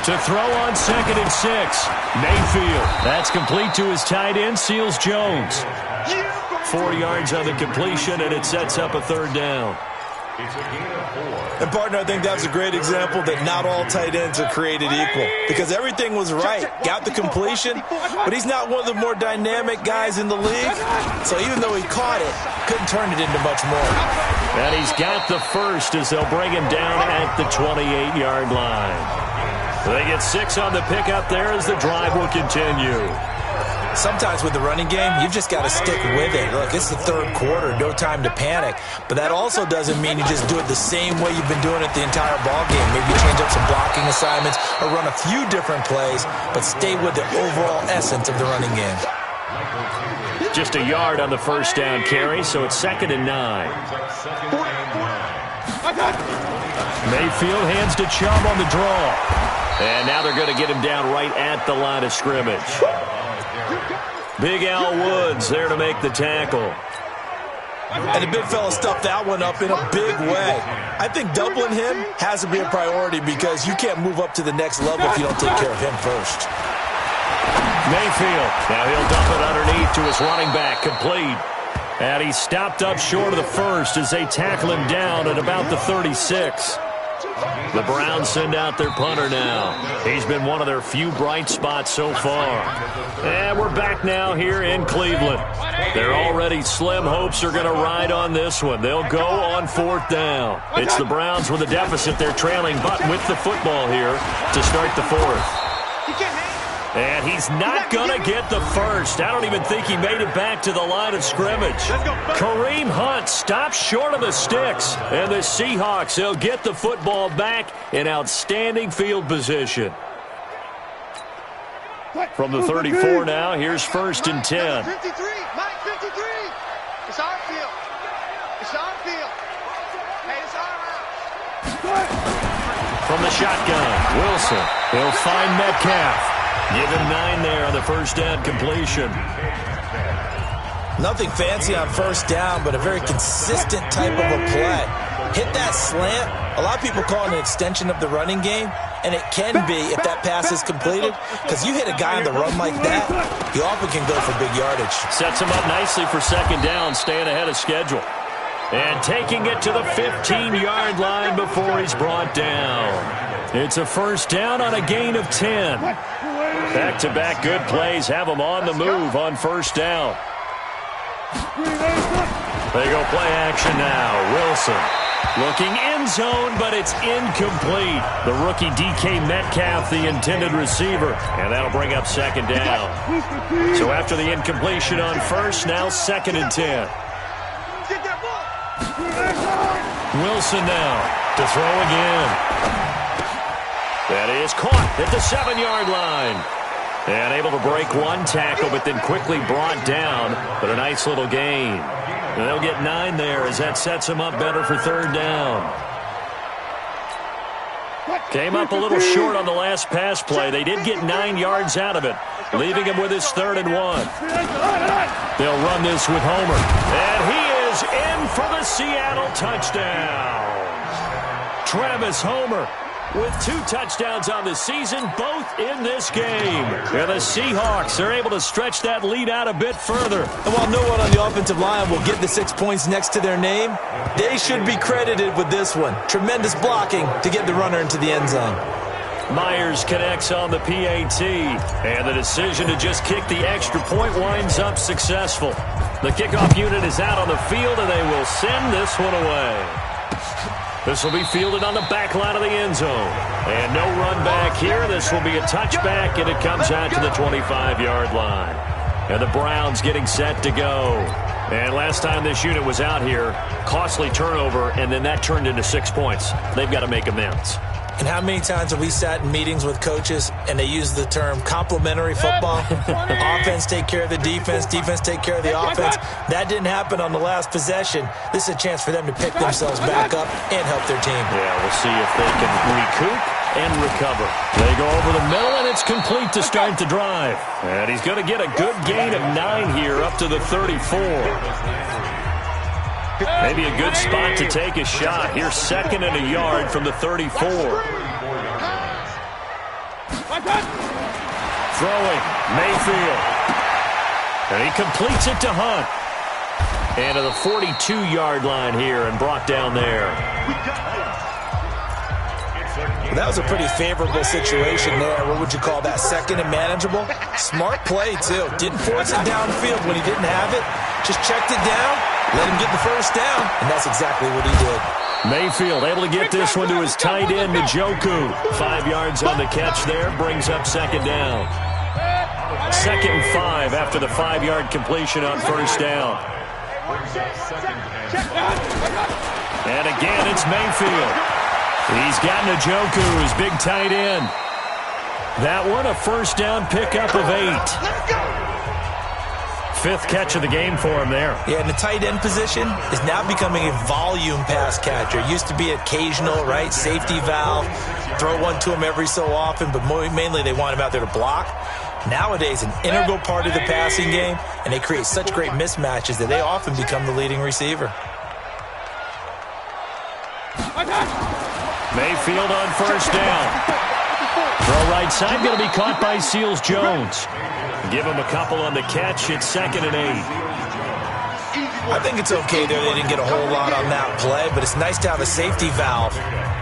To throw on 2nd and 6. Mayfield. That's complete to his tight end, Seals Jones. 4 yards on the completion, and it sets up a third down. And, partner, I think that's a great example that not all tight ends are created equal because everything was right. Got the completion, but he's not one of the more dynamic guys in the league. So even though he caught it, couldn't turn it into much more. And he's got the first as they'll bring him down at the 28-yard line. They get 6 on the pickup there as the drive will continue. Sometimes with the running game, you've just got to stick with it. Look, it's the third quarter, no time to panic. But that also doesn't mean you just do it the same way you've been doing it the entire ball game. Maybe change up some blocking assignments or run a few different plays, but stay with the overall essence of the running game. Just a yard on the first down carry, so it's 2nd and 9. Mayfield hands to Chubb on the draw. And now they're going to get him down right at the line of scrimmage. Big Al Woods there to make the tackle. And the big fella stuffed that one up in a big way. I think doubling him has to be a priority because you can't move up to the next level if you don't take care of him first. Mayfield. Now he'll dump it underneath to his running back. Complete. And he's stopped up short of the first as they tackle him down at about the 36. The Browns send out their punter now. He's been one of their few bright spots so far. And we're back now here in Cleveland. Their already slim hopes are going to ride on this one. They'll go on 4th down. It's the Browns with a deficit. They're trailing, but with the football here to start the 4th. And he's not going to get the first. I don't even think he made it back to the line of scrimmage. Kareem Hunt stops short of the sticks. And the Seahawks, they'll get the football back in outstanding field position. From the 34 now, here's 1st and 10. 53, Mike, 53. It's our field. It's our field. Hey, it's our house. From the shotgun, Wilson. He'll find Metcalf. Give him 9 there on the first down completion. Nothing fancy on first down, but a very consistent type of a play. Hit that slant. A lot of people call it an extension of the running game, and it can be if that pass is completed, because you hit a guy on the run like that, he often can go for big yardage. Sets him up nicely for second down, staying ahead of schedule. And taking it to the 15-yard line before he's brought down. It's a first down on a gain of 10. Back-to-back good plays have them on the move on first down. They go play action now. Wilson Looking end zone, but it's incomplete. The rookie DK Metcalf, the intended receiver, and that'll bring up second down. So after the incompletion on first, now 2nd and 10. Wilson now to throw again. That is caught at the 7-yard line. And able to break one tackle, but then quickly brought down. But a nice little gain. And they'll get 9 there as that sets them up better for 3rd down. Came up a little short on the last pass play. They did get 9 yards out of it, leaving him with his 3rd and 1. They'll run this with Homer. And he is in for the Seattle touchdown. Travis Homer with 2 touchdowns on the season, both in this game. And the Seahawks are able to stretch that lead out a bit further. And while no one on the offensive line will get the 6 points next to their name, they should be credited with this one. Tremendous blocking to get the runner into the end zone. Myers connects on the PAT, and the decision to just kick the extra point winds up successful. The kickoff unit is out on the field, and they will send this one away. This will be fielded on the back line of the end zone. And no run back here. This will be a touchback, and it comes out to the 25-yard line. And the Browns getting set to go. And last time this unit was out here, costly turnover, and then that turned into 6 points. They've got to make amends. And how many times have we sat in meetings with coaches and they use the term complementary football? Offense take care of the defense, defense take care of the offense. That didn't happen on the last possession. This is a chance for them to pick themselves back up and help their team. Yeah, we'll see if they can recoup and recover. They go over the middle, and it's complete to start the drive. And he's going to get a good gain of 9 here up to the 34. Maybe a good spot to take a shot. Here's 2nd and a yard from the 34. Throwing, Mayfield. And he completes it to Hunt. And to the 42-yard line here and brought down there. That was a pretty favorable situation there. What would you call that? 2nd and manageable? Smart play, too. Didn't force it downfield when he didn't have it. Just checked it down. Let him get the first down, and that's exactly what he did. Mayfield able to get this one to his tight end, Njoku. 5 yards on the catch there, brings up 2nd down. 2nd and 5 after the 5-yard completion on 1st down. And again, it's Mayfield. He's got Njoku, his big tight end. That one, a 1st down pickup of 8. 5th catch of the game for him there. Yeah, and the tight end position is now becoming a volume pass catcher. It used to be occasional, right? Safety valve. Throw one to him every so often, but mainly they want him out there to block. Nowadays, an integral part of the passing game, and they create such great mismatches that they often become the leading receiver. Mayfield on 1st down. Throw right side, going to be caught by Seals-Jones. Give him a couple on the catch. It's 2nd and 8. I think it's okay there. They didn't get a whole lot on that play, but it's nice to have a safety valve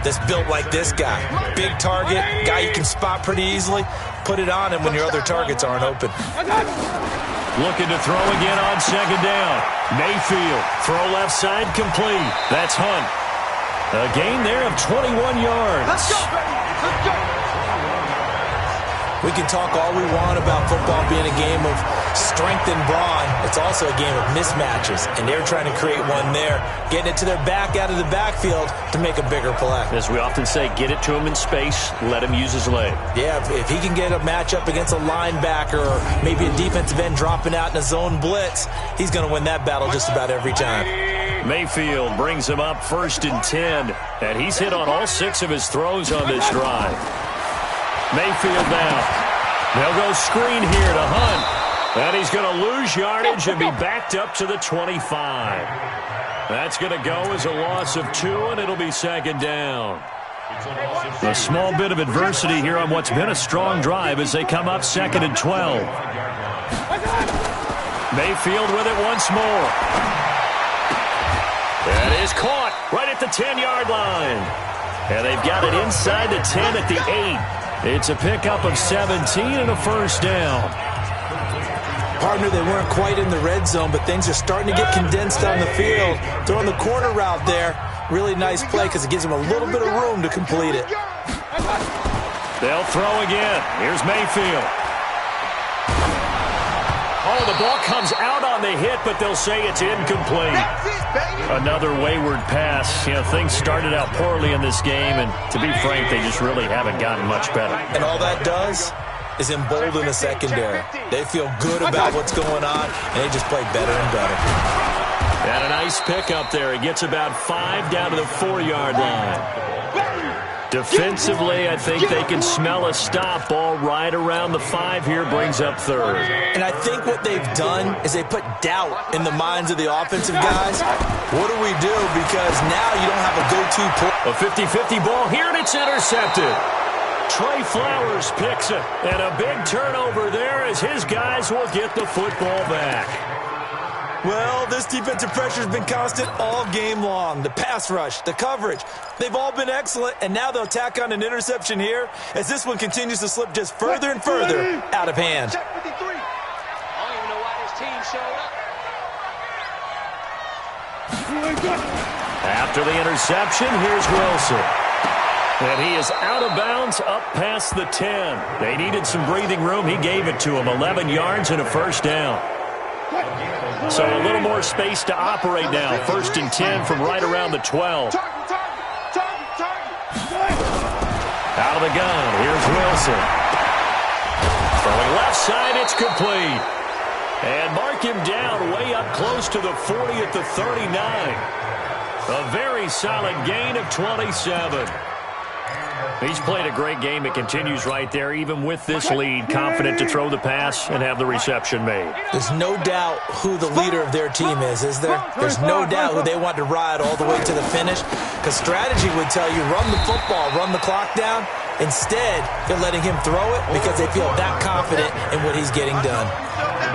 that's built like this guy. Big target, guy you can spot pretty easily. Put it on him when your other targets aren't open. Looking to throw again on 2nd down. Mayfield, throw left side, complete. That's Hunt. A gain there of 21 yards. Let's go, baby. Let's go. We can talk all we want about football being a game of strength and brawn. It's also a game of mismatches, and they're trying to create one there, getting it to their back out of the backfield to make a bigger play. As we often say, get it to him in space, let him use his leg. Yeah, if he can get a matchup against a linebacker or maybe a defensive end dropping out in a zone blitz, he's going to win that battle just about every time. Mayfield brings him up 1st and 10, and he's hit on all 6 of his throws on this drive. Mayfield now. They'll go screen here to Hunt. And he's going to lose yardage and be backed up to the 25. That's going to go as a loss of 2, and it'll be 2nd down. A small bit of adversity here on what's been a strong drive as they come up 2nd and 12. Mayfield with it once more. That is caught right at the 10-yard line. And they've got it inside the 10 at the 8. It's a pickup of 17 and a 1st down. Partner, they weren't quite in the red zone, but things are starting to get condensed on the field. Throwing the corner route there. Really nice play because it gives him a little bit of room to complete it. They'll throw again. Here's Mayfield. Oh, the ball comes out on the hit, but they'll say it's incomplete. Another wayward pass. You know, things started out poorly in this game, and to be frank, they just really haven't gotten much better. And all that does is embolden the secondary. They feel good about what's going on, and they just play better and better. And a nice pickup there. He gets about 5 down to the 4-yard line. Defensively, I think they can smell a stop. Ball right around the 5 here, brings up 3rd. And I think what they've done is they put doubt in the minds of the offensive guys. What do we do? Because now you don't have a go-to play. A 50-50 ball here, and it's intercepted. Trey Flowers picks it, and a big turnover there as his guys will get the football back. Well, this defensive pressure has been constant all game long. The pass rush, the coverage, they've all been excellent, and now they'll tack on an interception here as this one continues to slip just further and further out of hand. I don't even know why this team showed up. After the interception, here's Wilson. And he is out of bounds up past the 10. They needed some breathing room. He gave it to him. 11 yards and a first down. So a little more space to operate now. 1st and 10 from right around the 12. Out of the gun, here's Wilson. Throwing left side, it's complete. And mark him down way up close to the 40 at the 39. A very solid gain of 27. He's played a great game. It continues right there, even with this lead, confident to throw the pass and have the reception made. There's no doubt who the leader of their team is there? There's no doubt who they want to ride all the way to the finish, because strategy would tell you run the football, run the clock down. Instead, they're letting him throw it because they feel that confident in what he's getting done.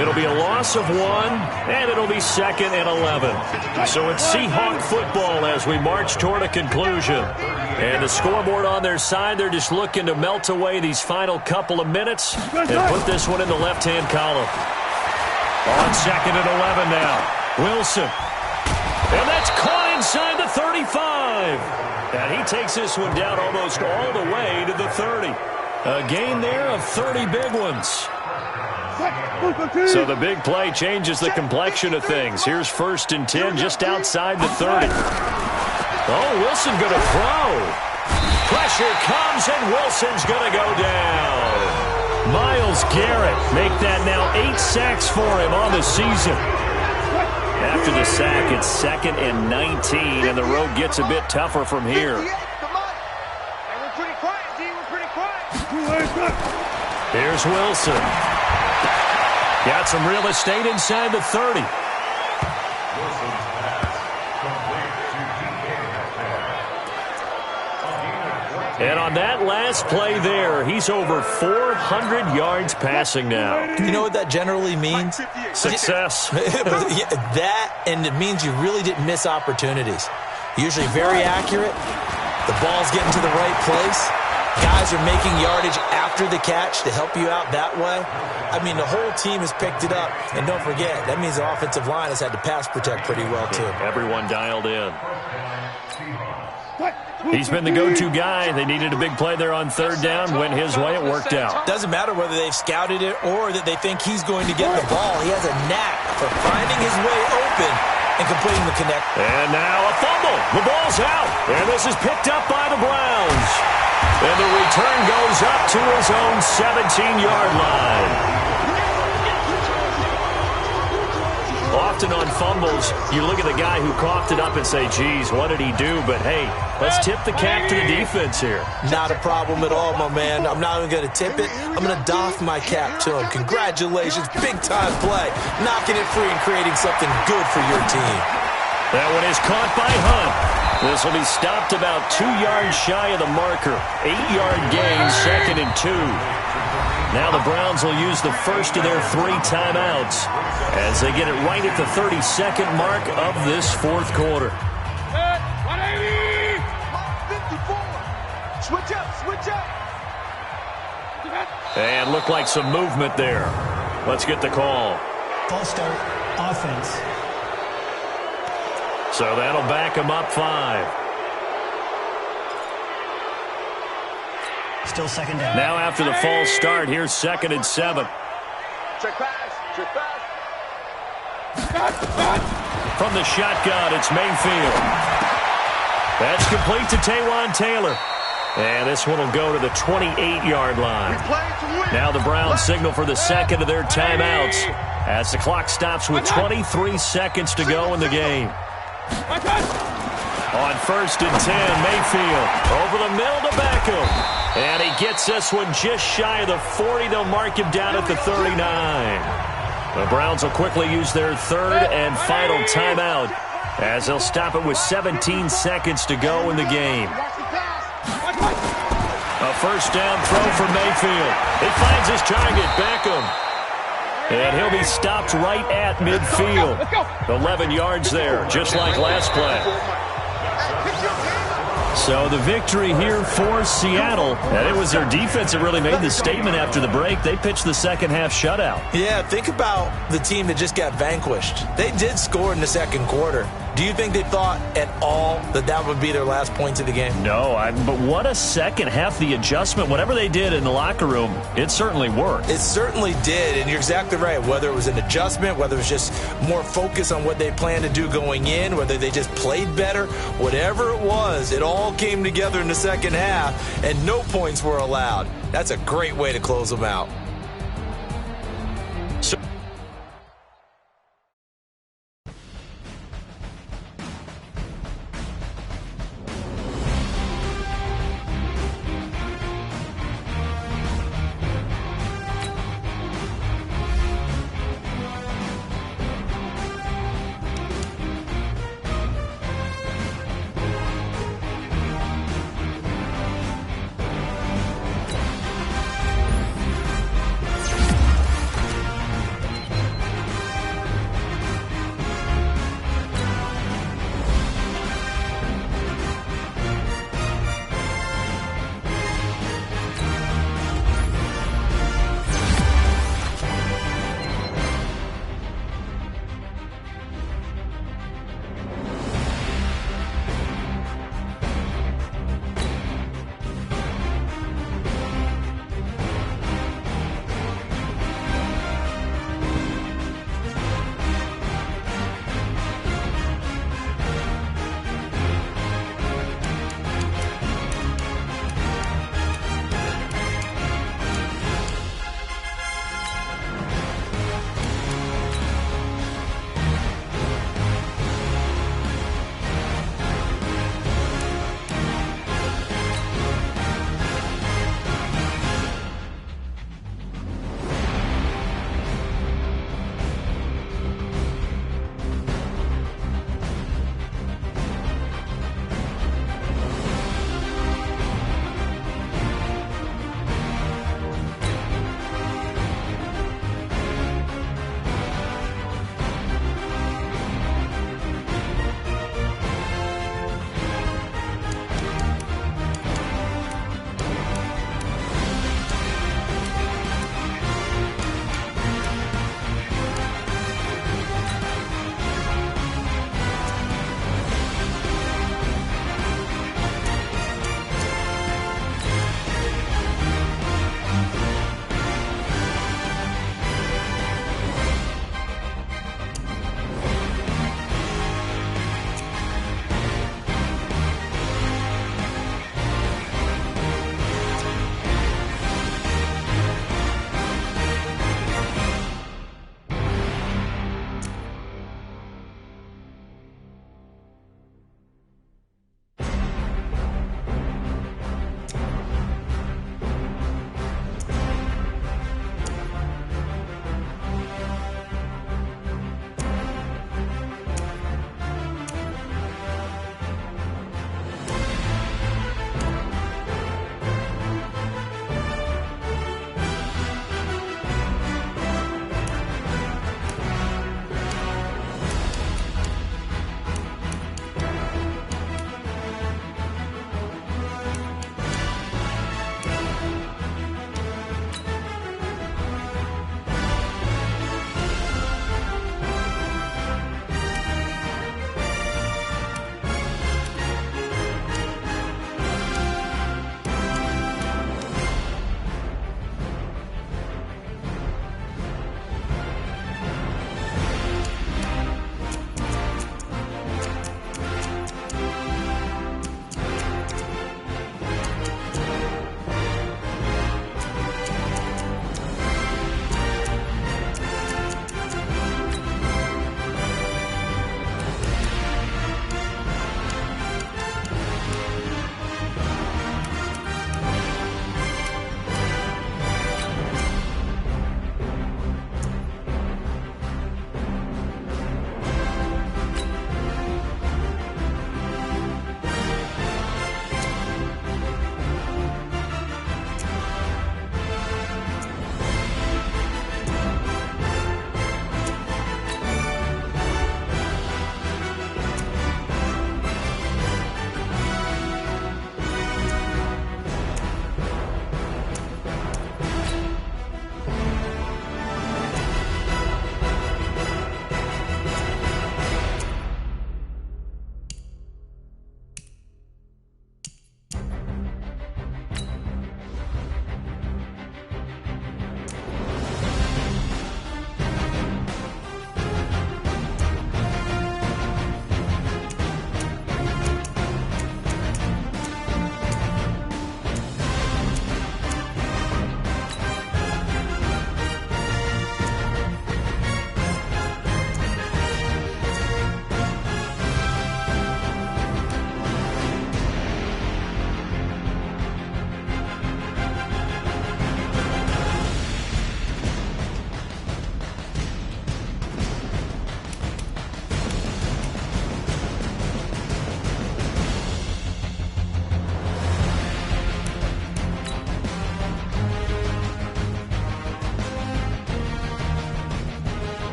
It'll be a loss of 1, and it'll be 2nd and 11. So it's Seahawk football as we march toward a conclusion. And the scoreboard on their side, they're just looking to melt away these final couple of minutes and put this one in the left-hand column. On 2nd and 11 now. Wilson. And that's caught inside the 35. And he takes this one down almost all the way to the 30. A gain there of 30 big ones. So the big play changes the complexion of things. Here's 1st and 10 just outside the 30. Oh, Wilson going to throw. Pressure comes, and Wilson's going to go down. Myles Garrett make that now 8 sacks for him on the season. After the sack, it's 2nd and 19, and the road gets a bit tougher from here. Here's Wilson. Got some real estate inside the 30. And on that last play there, he's over 400 yards passing now. You know what that generally means? Success. That, and it means you really didn't miss opportunities. Usually very accurate. The ball's getting to the right place. Guys are making yardage after the catch to help you out that way. I mean, the whole team has picked it up. And don't forget, that means the offensive line has had to pass protect pretty well, too. Everyone dialed in. He's been the go-to guy. They needed a big play there on 3rd down. Went his way. It worked out. Doesn't matter whether they've scouted it or that they think he's going to get the ball. He has a knack for finding his way open and completing the connect. And now a fumble. The ball's out. And this is picked up by the Browns. And the return goes up to his own 17-yard line. Often on fumbles, you look at the guy who coughed it up and say, geez, what did he do? But, hey, let's tip the cap to the defense here. Not a problem at all, my man. I'm not even going to tip it. I'm going to doff my cap to him. Congratulations. Big-time play. Knocking it free and creating something good for your team. That one is caught by Hunt. This will be stopped about 2 yards shy of the marker. 8-yard gain, 2nd and 2. Now the Browns will use the first of their 3 timeouts as they get it right at the 32nd mark of this 4th quarter. Switch up. And looked like some movement there. Let's get the call. False start, offense. So that'll back them up 5. Still second down. Now after the false start, here's 2nd and 7. Check pass. Check pass. From the shotgun, it's Mayfield. That's complete to Taywan Taylor. And this one will go to the 28-yard line. Now the Browns signal for the second of their timeouts as the clock stops with 23 seconds to go in the game. On 1st and 10, Mayfield over the middle to Beckham. And he gets this one just shy of the 40. They'll mark him down at the 39. The Browns will quickly use their 3rd and final timeout as they'll stop it with 17 seconds to go in the game. A 1st down throw for Mayfield. He finds his target, Beckham. And he'll be stopped right at midfield. 11 yards there, just like last play. So the victory here for Seattle. And it was their defense that really made the statement after the break. They pitched the second half shutout. Yeah, think about the team that just got vanquished. They did score in the second quarter. Do you think they thought at all that that would be their last points of the game? No, but what a second half. The adjustment, whatever they did in the locker room, it certainly worked. It certainly did, and you're exactly right. Whether it was an adjustment, whether it was just more focus on what they planned to do going in, whether they just played better, whatever it was, it all came together in the second half, and no points were allowed. That's a great way to close them out.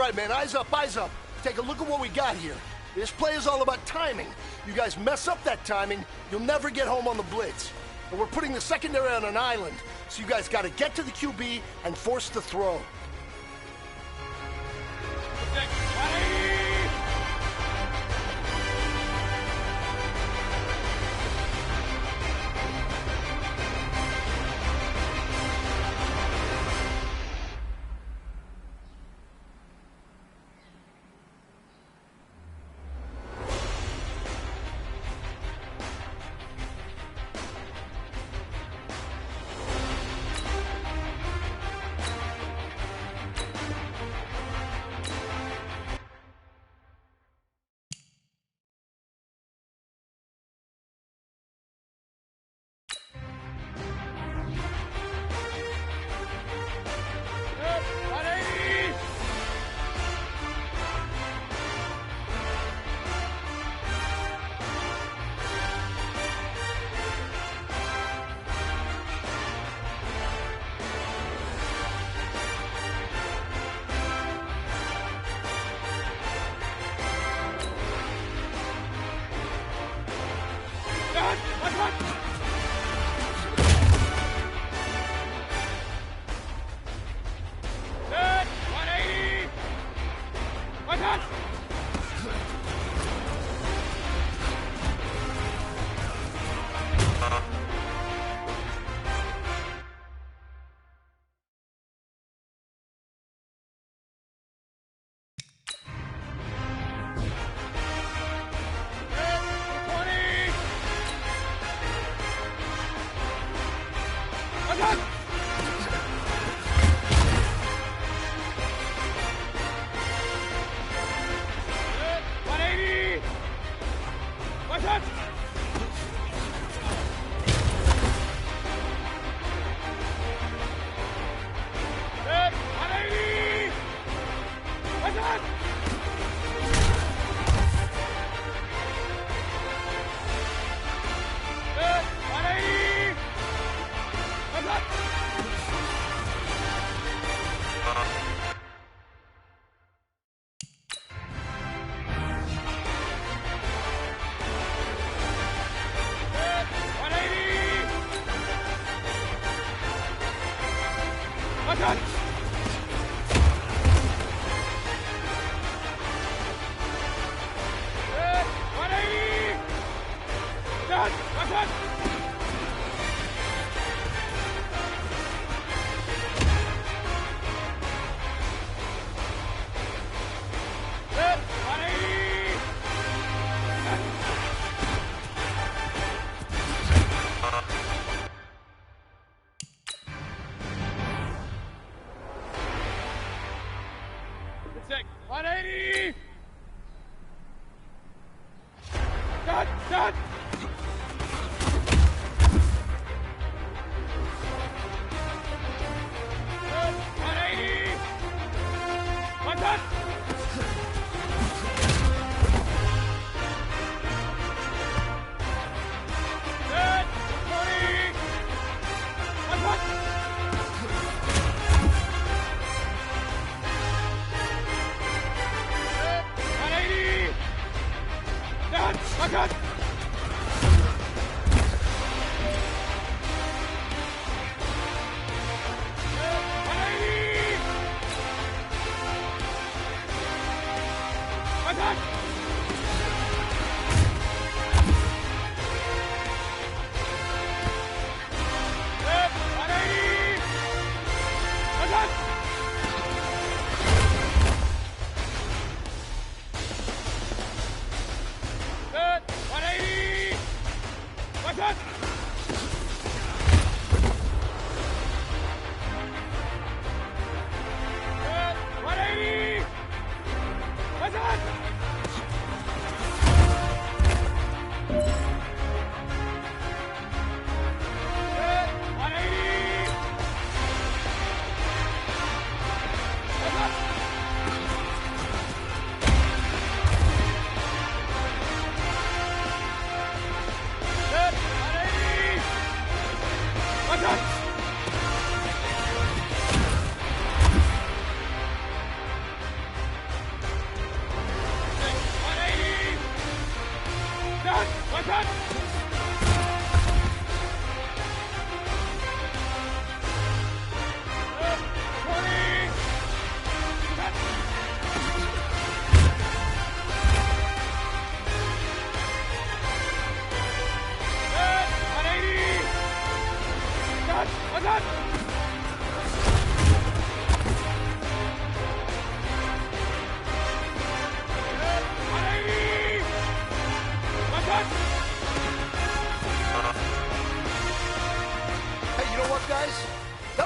right, man. Eyes up, eyes up. Take a look at what we got here. This play is all about timing. You guys mess up that timing, you'll never get home on the blitz. And we're putting the secondary on an island, so you guys got to get to the QB and force the throw.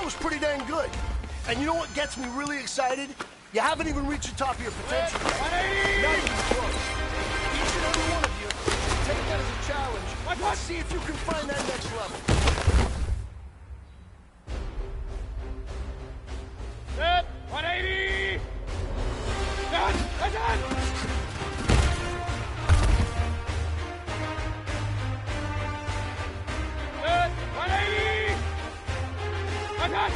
was pretty dang good. And you know what gets me really excited? You haven't even reached the top of your potential yet. Not even close. Each and every one of you, take that as a challenge. Let's see if you can find that next level. Set, 180! Done! Done! Set, 180! Done!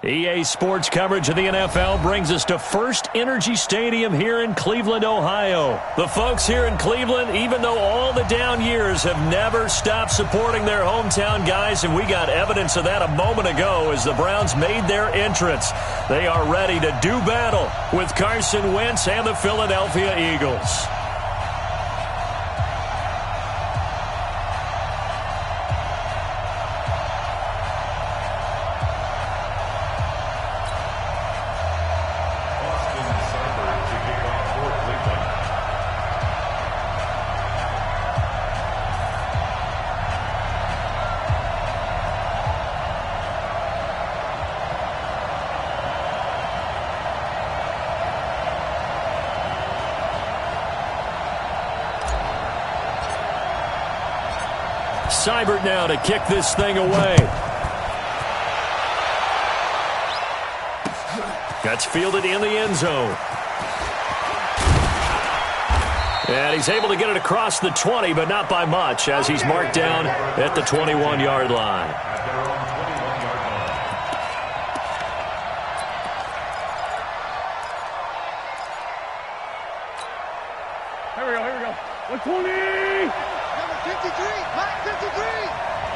EA Sports coverage of the NFL brings us to First Energy Stadium here in Cleveland, Ohio. The folks here in Cleveland, even though all the down years, have never stopped supporting their hometown guys, and we got evidence of that a moment ago as the Browns made their entrance. They are ready to do battle with Carson Wentz and the Philadelphia Eagles. Seibert now to kick this thing away. That's fielded in the end zone. And he's able to get it across the 20, but not by much, as he's marked down at the 21-yard line. Here we go. 120! Number 53, Mike 53.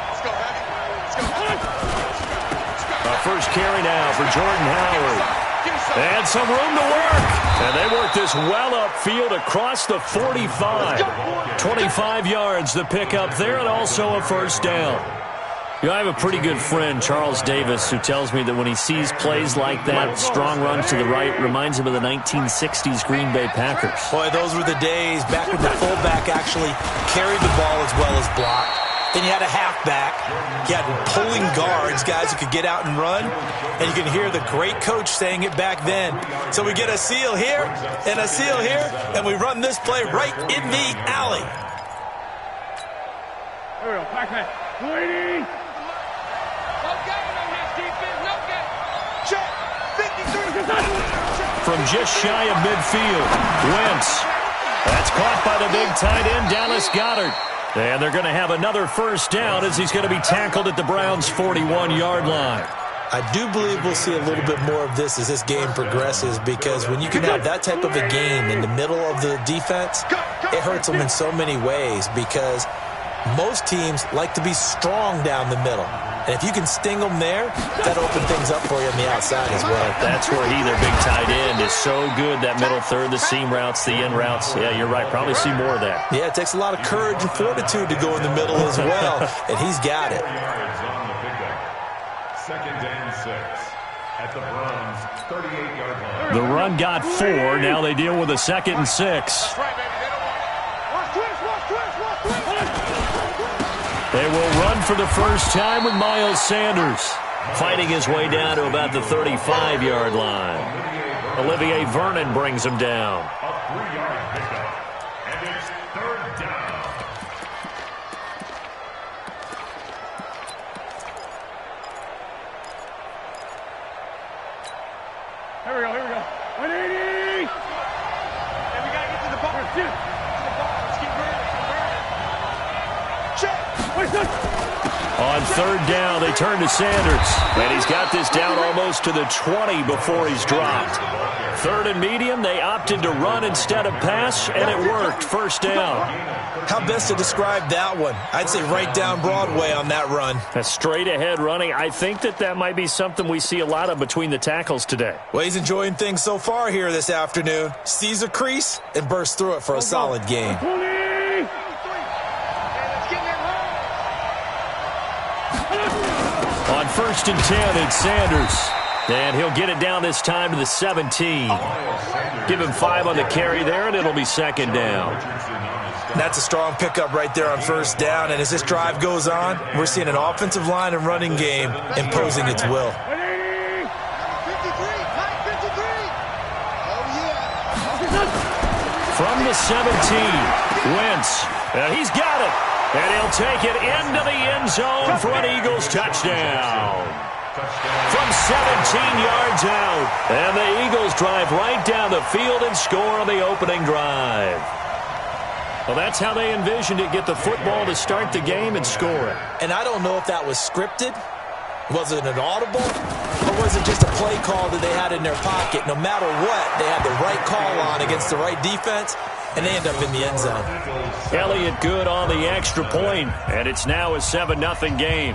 Let's go, baby. A first carry now for Jordan Howard. And some room to work. And they work this well upfield across the 45. 25 yards the pickup there, and also a first down. You know, I have a pretty good friend, Charles Davis, who tells me that when he sees plays like that, strong runs to the right, reminds him of the 1960s Green Bay Packers. Boy, those were the days back when the fullback actually carried the ball as well as blocked. Then you had a halfback. You had pulling guards, guys who could get out and run. And you can hear the great coach saying it back then. So we get a seal here and a seal here, and we run this play right in the alley. Here we go. Back man. 280. No game on this defense. No game. Check. 53. From just shy of midfield, Wentz. That's caught by the big tight end, Dallas Goedert. And they're going to have another first down as he's going to be tackled at the Browns' 41-yard line. I do believe we'll see a little bit more of this as this game progresses, because when you can have that type of a game in the middle of the defense, it hurts them in so many ways, because most teams like to be strong down the middle. And if you can sting them there, that opens things up for you on the outside as well. That's where he, their big tight end, is so good. That middle third, the seam routes, the in routes. Yeah, you're right. Probably see more of that. Yeah, it takes a lot of courage and fortitude to go in the middle as well. And he's got it. Second and 6 at the Browns' 38-yard line. The run got 4. Now they deal with a 2nd and 6. That's right, baby. They don't want it. Watch twist. They will run for the first time with Miles Sanders, fighting his way down to about the 35-yard line. Olivier Vernon brings him down. A 3-yard pickup, and it's third down. Here we go. 180! Hey, we got to get to the ball. Let's get ready. Check. On third down, they turn to Sanders. And he's got this down almost to the 20 before he's dropped. Third and medium, they opted to run instead of pass, and it worked. First down. How best to describe that one? I'd say right down Broadway on that run. A straight-ahead running. I think that might be something we see a lot of between the tackles today. Well, he's enjoying things so far here this afternoon. Sees a crease and bursts through it for a solid game. On first and 10, it's Sanders. And he'll get it down this time to the 17. Give him 5 on the carry there, and it'll be second down. That's a strong pickup right there on first down. And as this drive goes on, we're seeing an offensive line and running game imposing its will. 53, Mike 53. Oh, yeah. From the 17, Wentz. He's got it. And he'll take it into the end zone for an Eagles touchdown. From 17 yards out. And the Eagles drive right down the field and score on the opening drive. Well, that's how they envisioned it. Get the football to start the game and score it. And I don't know if that was scripted. Was it an audible? Or was it just a play call that they had in their pocket? No matter what, they had the right call on against the right defense, and they end up in the end zone. Elliott good on the extra point, and it's now a 7-0 game.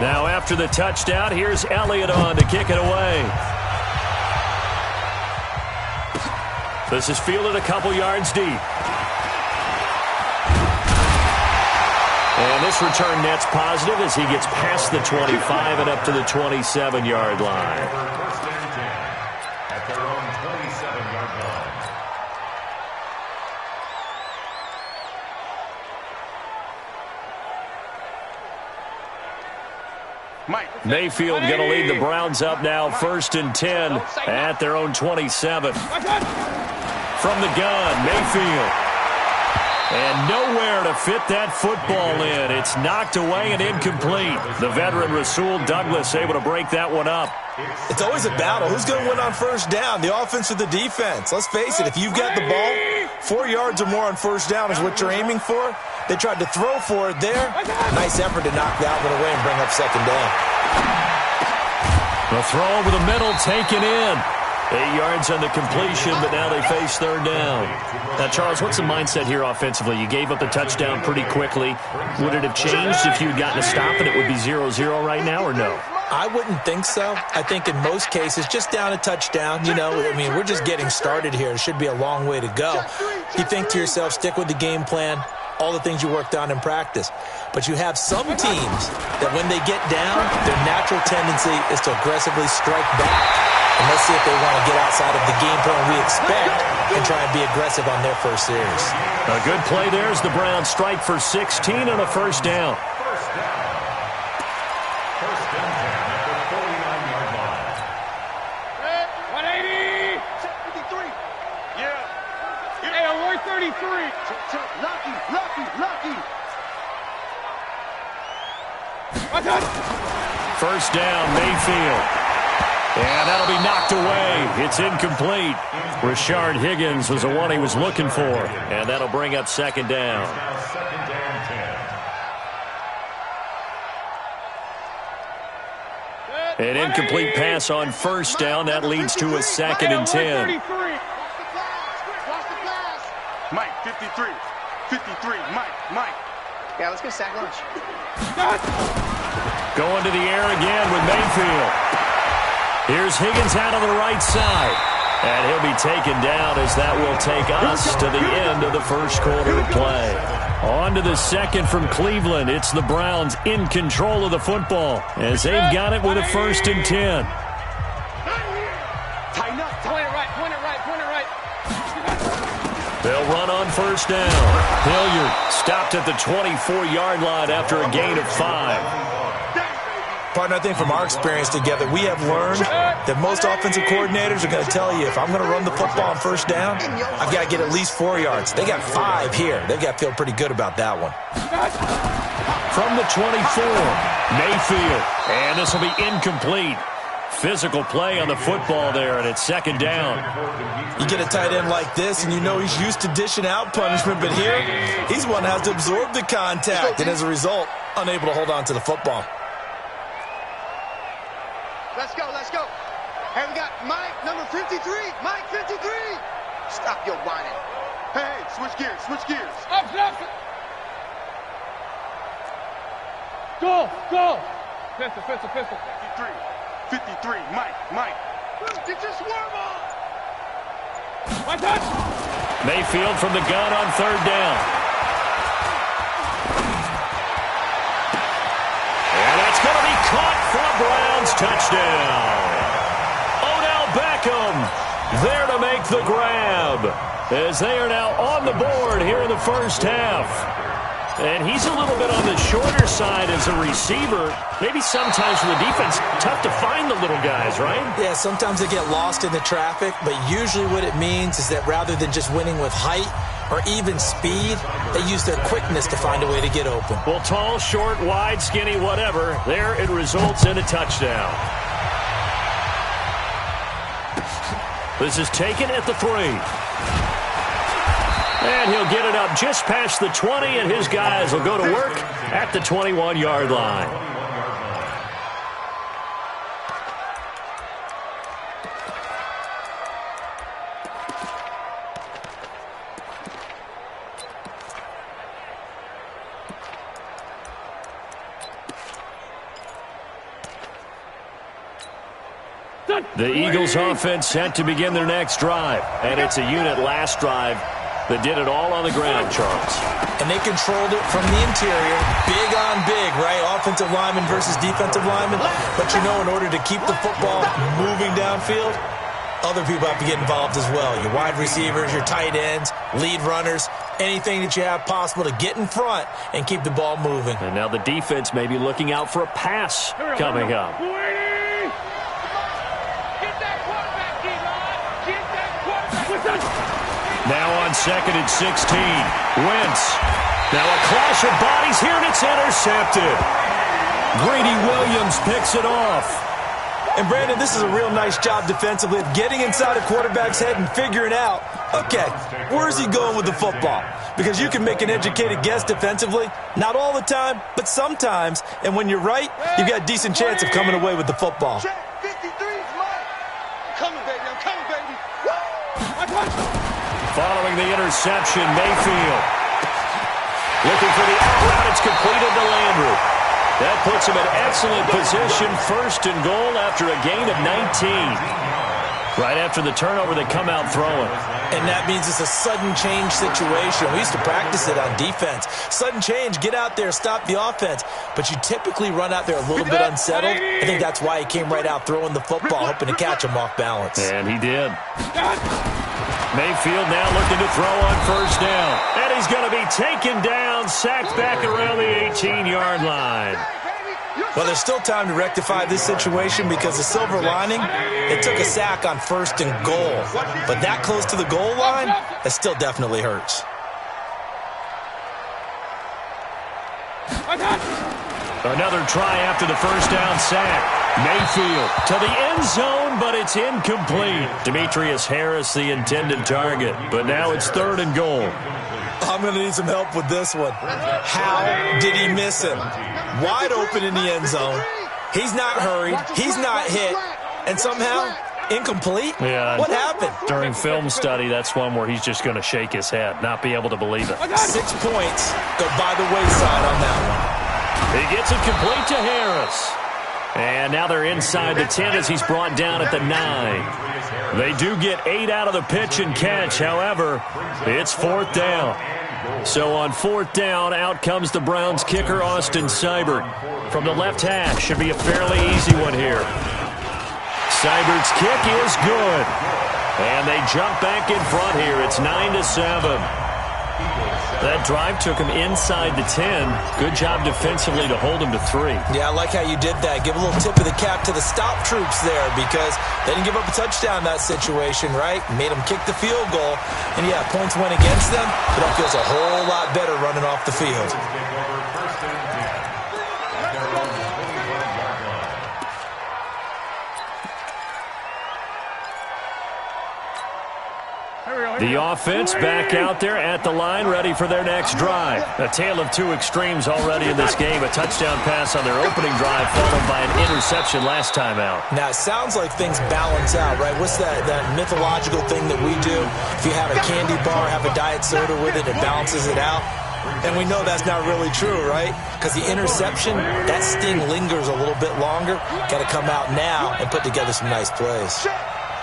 Now after the touchdown, here's Elliott on to kick it away. This is fielded a couple yards deep. And this return net's positive as he gets past the 25 and up to the 27-yard line. At their own 27-yard line. Mayfield going to lead the Browns up now, 1st and 10 at their own 27. From the gun, Mayfield. And nowhere to fit that football in. It's knocked away and incomplete. The veteran Rasul Douglas able to break that one up. It's always a battle. Who's going to win on first down, the offense or the defense? Let's face it, if you've got the ball, 4 yards or more on first down is what you're aiming for. They tried to throw for it there. Nice effort to knock that one away and bring up second down. The throw over the middle taken in. 8 yards on the completion, but now they face third down. Now, Charles, what's the mindset here offensively? You gave up the touchdown pretty quickly. Would it have changed if you had gotten a stop and it would be 0-0 right now, or no? I wouldn't think so. I think in most cases, just down a touchdown, we're just getting started here. It should be a long way to go. You think to yourself, stick with the game plan, all the things you worked on in practice. But you have some teams that when they get down, their natural tendency is to aggressively strike back. And let's see if they want to get outside of the game plan we expect and try and be aggressive on their first series. A good play there as the Browns strike for 16 on a first down. First down at the 49-yard line. 180. 53. Yeah. Hey, I'm 133. Lucky. First down, Mayfield. And that'll be knocked away. It's incomplete. Rashard Higgins was the one he was looking for. And that'll bring up second down. Now second down 10. An incomplete pass on first down. That leads to a 2nd and 10. Mike, 53. 53. Mike. Yeah, let's get sack lunch. Going to the air again with Mayfield. Here's Higgins out on the right side. And he'll be taken down as that will take us to the end of the first quarter of play. On to the second from Cleveland. It's the Browns in control of the football as they've got it with a 1st and 10. Tighten up. Point it right. They'll run on first down. Hilliard stopped at the 24-yard line after a gain of 5. Partner, I think from our experience together, we have learned that most offensive coordinators are going to tell you, if I'm going to run the football on first down, I've got to get at least 4 yards. They got 5 here. They've got to feel pretty good about that one. From the 24, Mayfield. And this will be incomplete. Physical play on the football there, and it's second down. You get a tight end like this, and you know he's used to dishing out punishment, but here, he's one that has to absorb the contact, and as a result, unable to hold on to the football. Let's go. Hey, we got Mike, number 53. Mike, 53. Stop your whining. Hey, switch gears. Up. Go. Pistol. 53. Mike. Get your swarm on. My touch. Mayfield from the gun on third down. And it's going to be caught for a Browns touchdown. Odell Beckham there to make the grab as they are now on the board here in the first half. And he's a little bit on the shorter side as a receiver. Maybe sometimes for the defense, tough to find the little guys, right? Yeah, sometimes they get lost in the traffic, but usually what it means is that rather than just winning with height or even speed, they use their quickness to find a way to get open. Well, tall, short, wide, skinny, whatever, there it results in a touchdown. This is taken at the 3. And he'll get it up just past the 20, and his guys will go to work at the 21-yard line. The Eagles offense set to begin their next drive. And it's a unit last drive that did it all on the ground, Charles. And they controlled it from the interior. Big on big, right? Offensive lineman versus defensive lineman. But you know, in order to keep the football moving downfield, other people have to get involved as well. Your wide receivers, your tight ends, lead runners, anything that you have possible to get in front and keep the ball moving. And now the defense may be looking out for a pass coming up. Now on 2nd and 16. Wentz. Now a clash of bodies here, and it's intercepted. Grady Williams picks it off. And, Brandon, this is a real nice job defensively of getting inside a quarterback's head and figuring out, okay, where's he going with the football? Because you can make an educated guess defensively. Not all the time, but sometimes. And when you're right, you've got a decent chance of coming away with the football. 53 is mine. I'm coming, baby. I'm coming, baby. Following the interception, Mayfield. Looking for the out route. It's completed to Landry. That puts him in excellent position, 1st and goal after a gain of 19. Right after the turnover, they come out throwing. And that means it's a sudden change situation. We used to practice it on defense. Sudden change, get out there, stop the offense. But you typically run out there a little bit unsettled. I think that's why he came right out throwing the football, hoping to catch him off balance. And he did. Mayfield now looking to throw on 1st down. And he's going to be taken down, sacked back around the 18-yard line. Well, there's still time to rectify this situation because the silver lining, it took a sack on 1st and goal. But that close to the goal line, that still definitely hurts. Another try after the 1st down sack. Mayfield to the end zone, but it's incomplete. Demetrius Harris, the intended target. But now it's 3rd and goal. I'm going to need some help with this one. How did he miss him? Wide open in the end zone. He's not hurried. He's not hit. And somehow, incomplete? Yeah. What happened? During film study, that's one where he's just going to shake his head, not be able to believe it. 6 points go by the wayside on that one. He gets it complete to Harris. And now they're inside the 10 as he's brought down at the 9. They do get 8 out of the pitch and catch. However, it's 4th down. So on 4th down, out comes the Browns kicker, Austin Seibert. From the left hash, should be a fairly easy one here. Seibert's kick is good. And they jump back in front here. It's 9-7. That drive took him inside the 10. Good job defensively to hold him to 3. Yeah, I like how you did that. Give a little tip of the cap to the stop troops there because they didn't give up a touchdown in that situation, right? Made them kick the field goal. And, yeah, points went against them, but that feels a whole lot better running off the field. The offense back out there at the line, ready for their next drive. A tale of 2 extremes already in this game. A touchdown pass on their opening drive, followed by an interception last time out. Now, it sounds like things balance out, right? What's that mythological thing that we do? If you have a candy bar, have a diet soda with it, it balances it out. And we know that's not really true, right? Because the interception, that sting lingers a little bit longer. Got to come out now and put together some nice plays.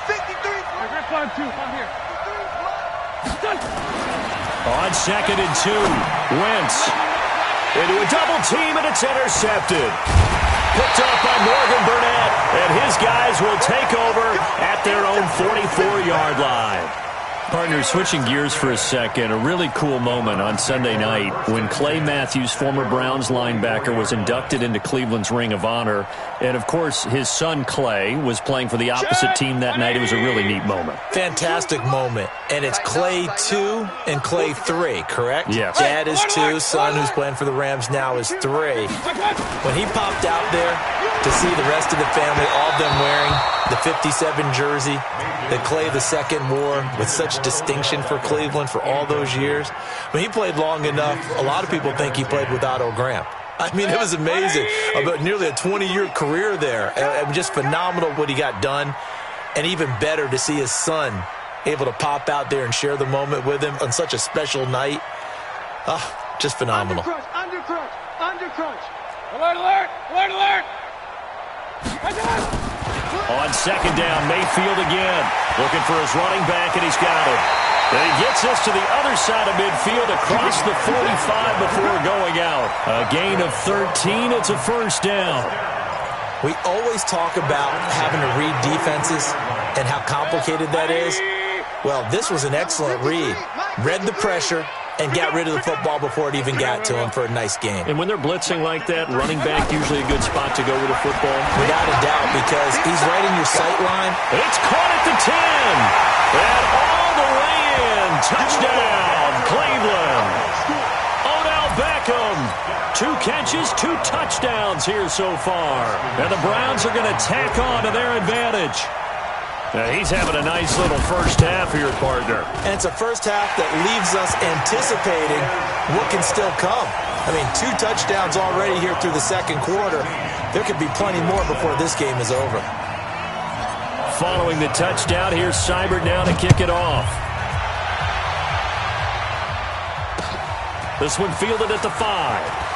53. On 2nd and 2, Wentz into a double team, and it's intercepted. Picked up by Morgan Burnett, and his guys will take over at their own 44-yard line. Partner, switching gears for a second, a really cool moment on Sunday night when Clay Matthews, former Browns linebacker, was inducted into Cleveland's Ring of Honor. And, of course, his son Clay was playing for the opposite team that night. It was a really neat moment. Fantastic moment. And it's Clay 2 and Clay 3, correct? Yes. Dad is 2, son who's playing for the Rams now is 3. When he popped out there to see the rest of the family, all of them wearing the 57 jersey that Clay II wore with such much distinction for Cleveland for all those years. I mean, he played long enough. A lot of people think he played with Otto Graham. I mean, it was amazing. About nearly a 20-year career there. And just phenomenal what he got done. And even better to see his son able to pop out there and share the moment with him on such a special night. Just phenomenal. Undercrunch. Alert, alert, alert, alert. On second down, Mayfield again. Looking for his running back, and he's got it. And he gets us to the other side of midfield across the 45 before going out. A gain of 13. It's a first down. We always talk about having to read defenses and how complicated that is. Well, this was an excellent read. Read the pressure and got rid of the football before it even got to him for a nice game. And when they're blitzing like that, running back usually a good spot to go with a football. Without a doubt, because he's right in your sight line. It's caught at the 10. And all the way in. Touchdown, Cleveland. Odell Beckham. 2 catches, 2 touchdowns here so far. And the Browns are going to tack on to their advantage. He's having a nice little first half here, partner. And it's a first half that leaves us anticipating what can still come. I mean, 2 touchdowns already here through the second quarter. There could be plenty more before this game is over. Following the touchdown, here's Seibert now to kick it off. This one fielded at the 5.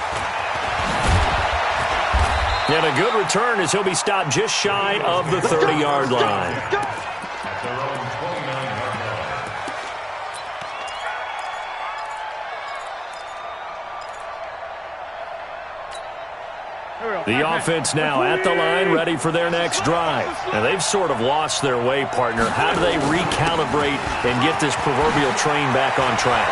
And a good return as he'll be stopped just shy of the 30-yard line. At their own 29-yard line. The offense now at the line, ready for their next drive. And they've sort of lost their way, partner. How do they recalibrate and get this proverbial train back on track?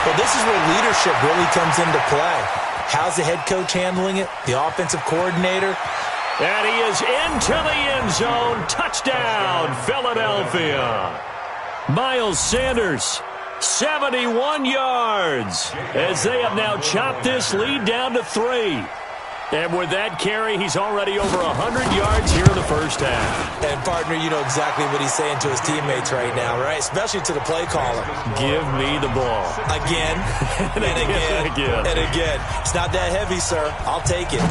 Well, this is where leadership really comes into play. How's the head coach handling it? The offensive coordinator? And he is into the end zone. Touchdown, Philadelphia. Miles Sanders, 71 yards, as they have now chopped this lead down to 3. And with that carry, he's already over 100 yards here in the first half. And, partner, you know exactly what he's saying to his teammates right now, right? Especially to the play caller. Give me the ball. Again, and again, and again. It's not that heavy, sir. I'll take it.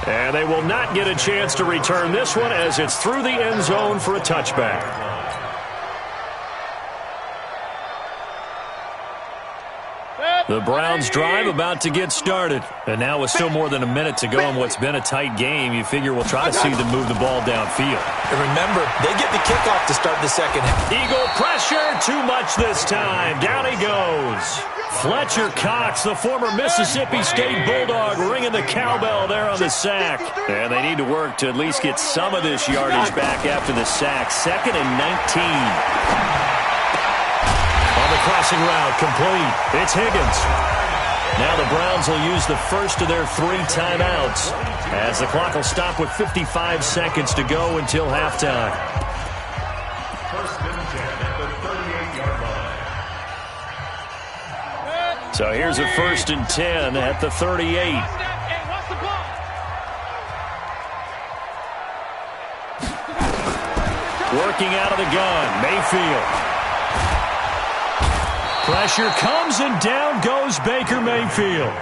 And they will not get a chance to return this one as it's through the end zone for a touchback. The Browns drive about to get started. And now with still more than a minute to go in what's been a tight game, you figure we'll try to see them move the ball downfield. And remember, they get the kickoff to start the second half. Eagle pressure, too much this time. Down he goes. Fletcher Cox, the former Mississippi State Bulldog, ringing the cowbell there on the sack. And they need to work to at least get some of this yardage back after the sack. 2nd and 19. On the crossing route, complete. It's Higgins. Now the Browns will use the first of their 3 timeouts as the clock will stop with 55 seconds to go until halftime. First and 10 at the 38-yard line. So here's a 1st and 10 at the 38. Working out of the gun, Mayfield. Pressure comes and down goes Baker Mayfield.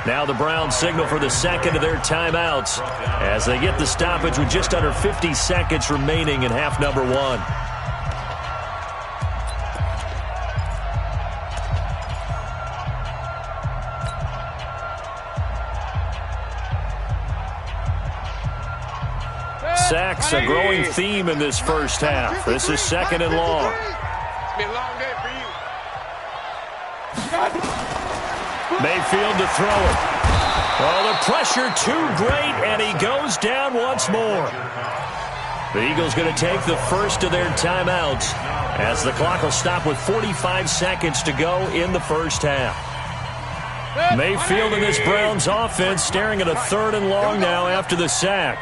Now the Browns signal for the second of their timeouts as they get the stoppage with just under 50 seconds remaining in half number 1. Sacks, a growing theme in this first half. This is 2nd and long. It's been a long day for you. Mayfield to throw it. Oh, the pressure too great, and he goes down once more. The Eagles going to take the first of their timeouts as the clock will stop with 45 seconds to go in the first half. Mayfield and this Browns offense staring at a 3rd and long now after the sack.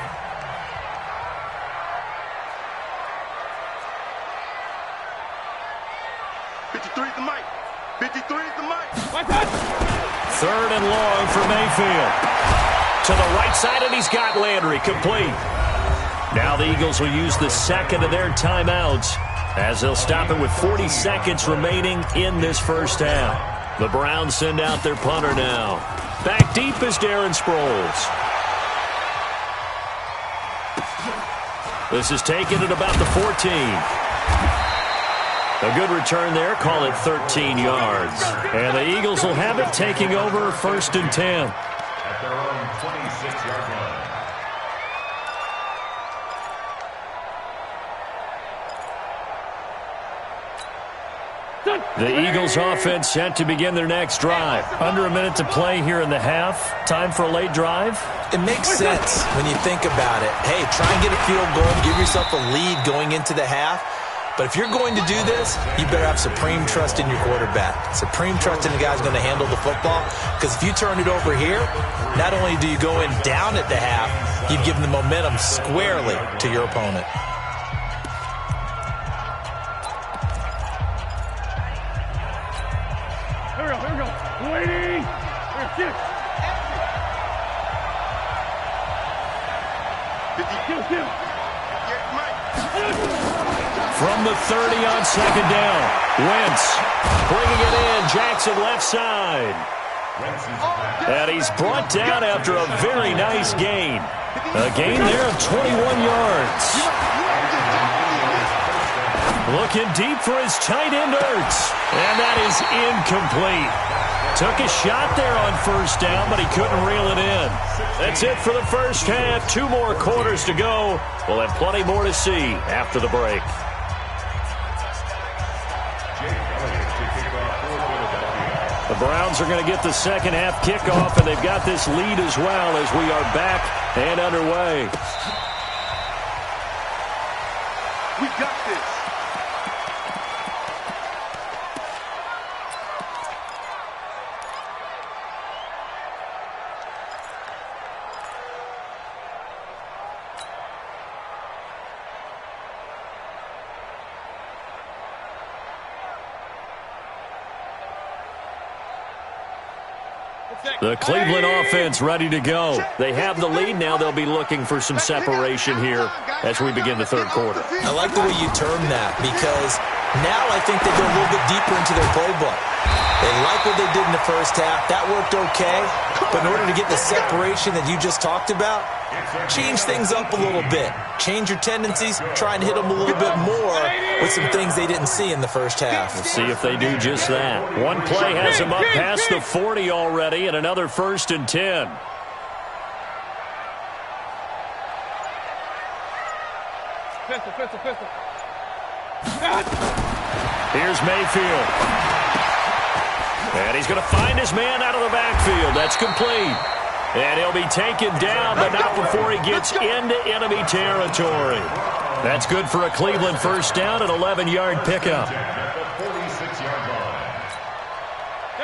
Third and long for Mayfield. To the right side, and he's got Landry complete. Now the Eagles will use the second of their timeouts as they'll stop it with 40 seconds remaining in this first half. The Browns send out their punter now. Back deep is Darren Sproles. This is taken at about the 14. A good return there, call it 13 yards. And the Eagles will have it taking over 1st and 10. At their own 26-yard line. The Eagles offense set to begin their next drive. Under a minute to play here in the half. Time for a late drive. It makes sense when you think about it. Hey, try and get a field goal, give yourself a lead going into the half. But if you're going to do this, you better have supreme trust in your quarterback. Supreme trust in the guy who's going to handle the football. Because if you turn it over here, not only do you go in down at the half, you've given the momentum squarely to your opponent. Here we go. Waiting. Here, From the 30 on second down. Wentz bringing it in. Jackson left side. And he's brought down after a very nice gain. A gain there of 21 yards. Looking deep for his tight end, Ertz. And that is incomplete. Took a shot there on first down, but he couldn't reel it in. That's it for the first half. 2 more quarters to go. We'll have plenty more to see after the break. The Browns are going to get the second half kickoff, and they've got this lead as well as we are back and underway. We got this. The Cleveland offense ready to go. They have the lead. Now they'll be looking for some separation here as we begin the third quarter. I like the way you term that because now I think they go a little bit deeper into their playbook. They like what they did in the first half. That worked okay. But in order to get the separation that you just talked about, change things up a little bit. Change your tendencies. Try and hit them a little bit more with some things they didn't see in the first half. We'll see if they do just that. One play has them up past the 40 already, and another 1st and 10. Pistol. Here's Mayfield. And he's going to find his man out of the backfield. That's complete. And he'll be taken down, but not before he gets into enemy territory. That's good for a Cleveland first down, an 11-yard pickup.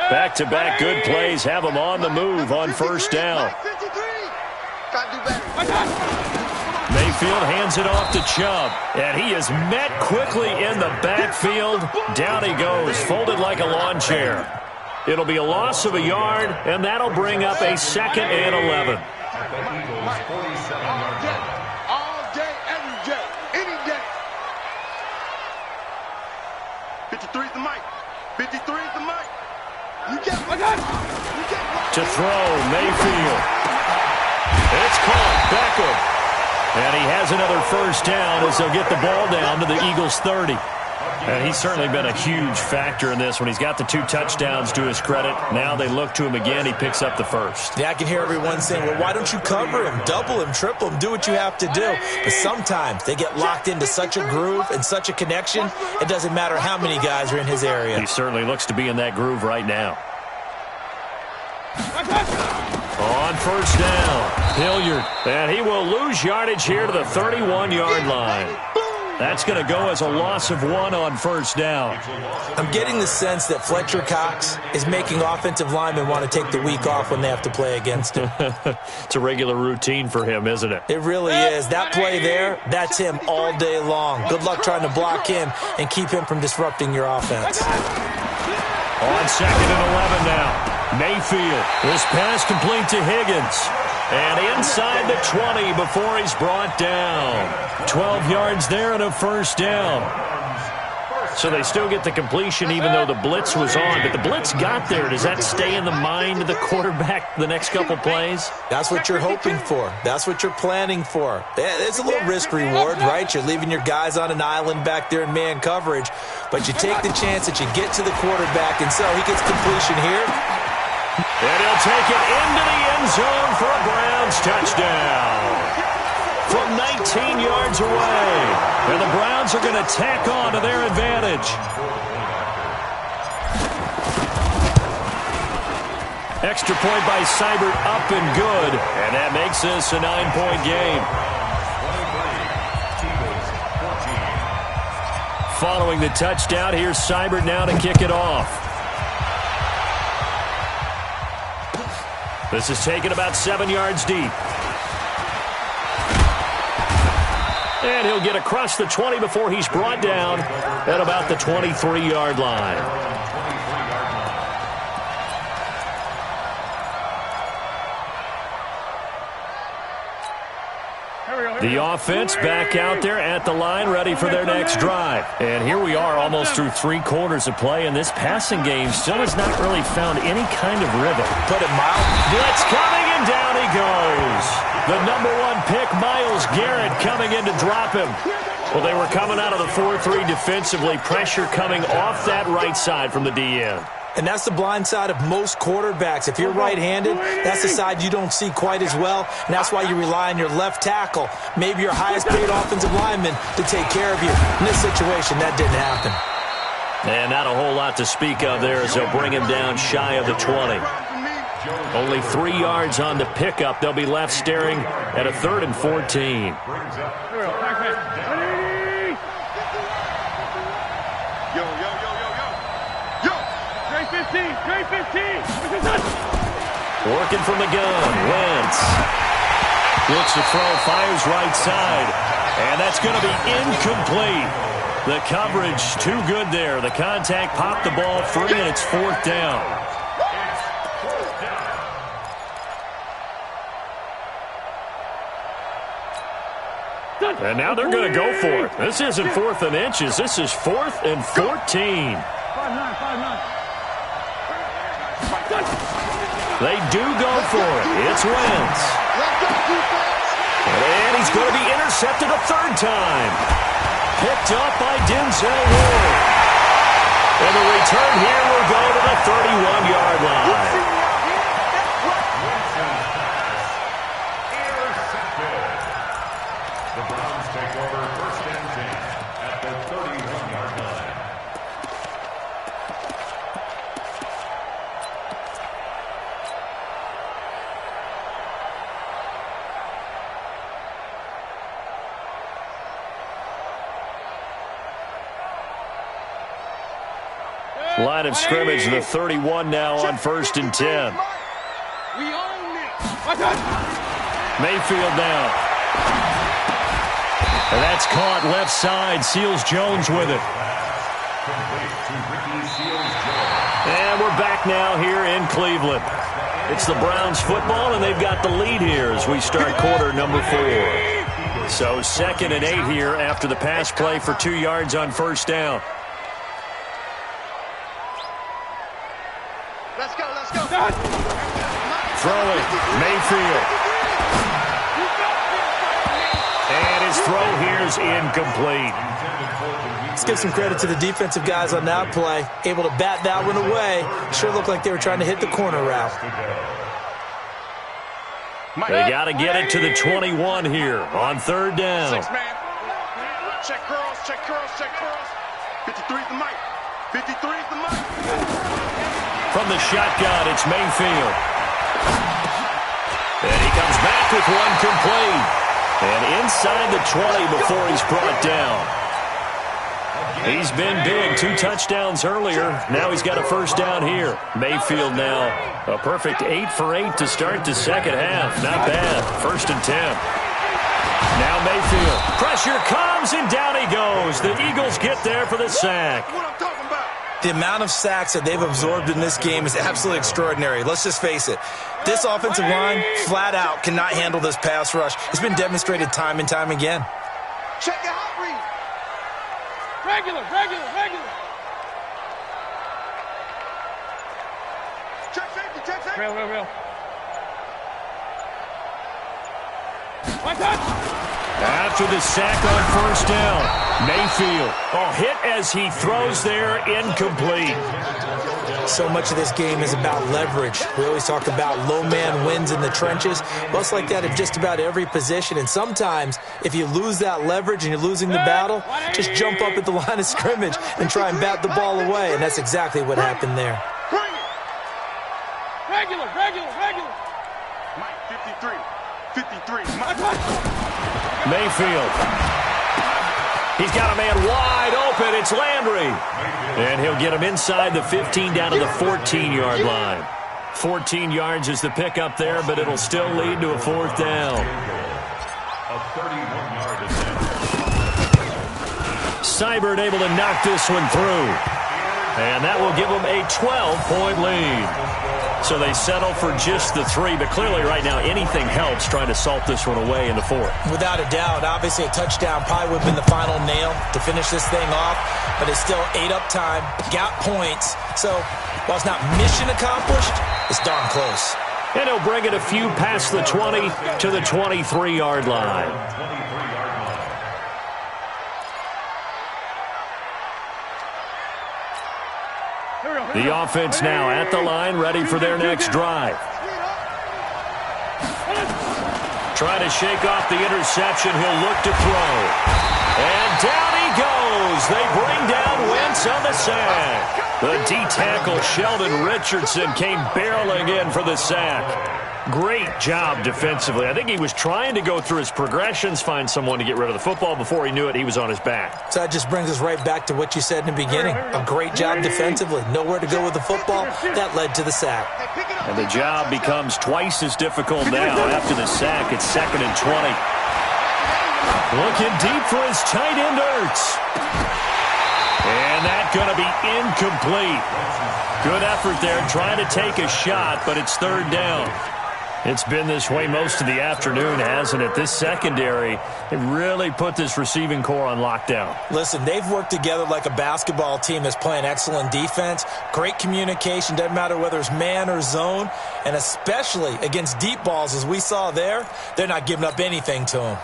Back-to-back good plays have him on the move on first down. Mayfield hands it off to Chubb, and he is met quickly in the backfield. Down he goes, folded like a lawn chair. It'll be a loss of a yard, and that'll bring up a 2nd and 11. All day, every day, any day. 53 is the mic. 53 is the mic. You get To throw, Mayfield. It's caught, Beckham. And he has another first down as they'll get the ball down to the Eagles' 30. And he's certainly been a huge factor in this when he's got the 2 touchdowns to his credit. Now they look to him again. He picks up the first. Yeah, I can hear everyone saying, well, why don't you cover him, double him, triple him, do what you have to do. But sometimes they get locked into such a groove and such a connection, it doesn't matter how many guys are in his area. He certainly looks to be in that groove right now. On first down, Hilliard. And he will lose yardage here to the 31-yard line. That's going to go as a loss of 1 on first down. I'm getting the sense that Fletcher Cox is making offensive linemen want to take the week off when they have to play against him. It's a regular routine for him, isn't it? It really is. That play there, that's him all day long. Good luck trying to block him and keep him from disrupting your offense. On 2nd and 11 now. Mayfield. This pass complete to Higgins. And inside the 20 before he's brought down. 12 yards there and a first down. So they still get the completion even though the blitz was on. But the blitz got there. Does that stay in the mind of the quarterback the next couple plays? That's what you're hoping for. That's what you're planning for. There's a little risk-reward, right? You're leaving your guys on an island back there in man coverage. But you take the chance that you get to the quarterback, and so he gets completion here. And he'll take it into the end zone for a Browns touchdown. From 19 yards away. And the Browns are going to tack on to their advantage. Extra point by Seibert, up and good. And that makes this a 9-point game. Following the touchdown, here's Seibert now to kick it off. This is taken about 7 yards deep. And he'll get across the 20 before he's brought down at about the 23-yard line. The offense back out there at the line, ready for their next drive. And here we are almost through 3 quarters of play, and this passing game still has not really found any kind of rhythm. Put it mild. Blitz coming, and down he goes. The number 1 pick, Myles Garrett, coming in to drop him. Well, they were coming out of the 4-3 defensively. Pressure coming off that right side from the DN. And that's the blind side of most quarterbacks. If you're right-handed, that's the side you don't see quite as well, and that's why you rely on your left tackle, maybe your highest-paid offensive lineman, to take care of you. In this situation, that didn't happen. And not a whole lot to speak of there as they'll bring him down shy of the 20. Only 3 yards on the pickup. They'll be left staring at a 3rd and 14. Working from the gun, Wentz. Looks to throw, fires right side. And that's going to be incomplete. The coverage too good there. The contact popped the ball free, and it's 4th down. And now they're going to go for it. This isn't 4th and inches. This is 4th and 14. They do go for it. It's Wentz. And he's going to be intercepted a 3rd time. Picked up by Denzel Ward. And the return here will go to the 31-yard line. The Browns take over 1st and 10 at the 31-yard line. Line of scrimmage, the 31 now on 1st and 10. We own this. Mayfield now. And that's caught left side. Seals-Jones with it. And we're back now here in Cleveland. It's the Browns football, and they've got the lead here as we start quarter number 4. So 2nd and 8 here after the pass play for 2 yards on 1st down. Let's go, let's go. Throwing, Mayfield. And his throw here is incomplete. Let's give some credit to the defensive guys on that play. Able to bat that one away. Sure looked like they were trying to hit the corner route. They got to get it to the 21 here on 3rd down. 6 man. Check curls, check curls, check curls. 53's the mic. 53's the mic. From the shotgun, it's Mayfield. And he comes back with one complete. And inside the 20 before he's brought down. He's been big. 2 touchdowns earlier. Now he's got a 1st down here. Mayfield now a perfect 8 for 8 to start the 2nd half. Not bad. 1st and 10. Now Mayfield. Pressure comes, and down he goes. The Eagles get there for the sack. What I'm talking about. The amount of sacks that they've absorbed in this game is absolutely extraordinary. Let's just face it. This offensive line, flat out, cannot handle this pass rush. It's been demonstrated time and time again. Check it out, Reed. Regular. Check safety. Real. One touch. After the sack on first down, Mayfield. Hit as he throws there, incomplete. So much of this game is about leverage. We always talk about low man wins in the trenches. Well, it's like that in just about every position. And sometimes, if you lose that leverage and you're losing the battle, just jump up at the line of scrimmage and try and bat the ball away. And that's exactly what happened there. Regular. Mike, 53. Mike. Mayfield. He's got a man wide open. It's Landry. And he'll get him inside the 15 down to the 14-yard line. 14 yards is the pickup there, but it'll still lead to a fourth down. A 31-yard attempt. Seibert able to knock this one through. And that will give them a 12-point lead. So they settle for just the 3, but clearly right now anything helps trying to salt this one away in the 4th. Without a doubt, obviously a touchdown probably would have been the final nail to finish this thing off, but it's still ate up time, got points. So while it's not mission accomplished, it's darn close. And he'll bring it a few past the 20 to the 23-yard line. The offense now at the line, ready for their next drive. Trying to shake off the interception. He'll look to throw. And down he goes. They bring down Wentz on the sack. The D-tackle Sheldon Richardson came barreling in for the sack. Great job defensively. I think he was trying to go through his progressions, find someone to get rid of the football. Before he knew it, he was on his back. So that just brings us right back to what you said in the beginning. A great job defensively. Nowhere to go with the football. That led to the sack. And the job becomes twice as difficult now after the sack. It's 2nd and 20. Looking deep for his tight end, Ertz. And that's going to be incomplete. Good effort there, trying to take a shot, but it's 3rd down. It's been this way most of the afternoon, hasn't it? This secondary, it really put this receiving core on lockdown. Listen, they've worked together like a basketball team that's playing excellent defense. Great communication, doesn't matter whether it's man or zone. And especially against deep balls, as we saw there, they're not giving up anything to them.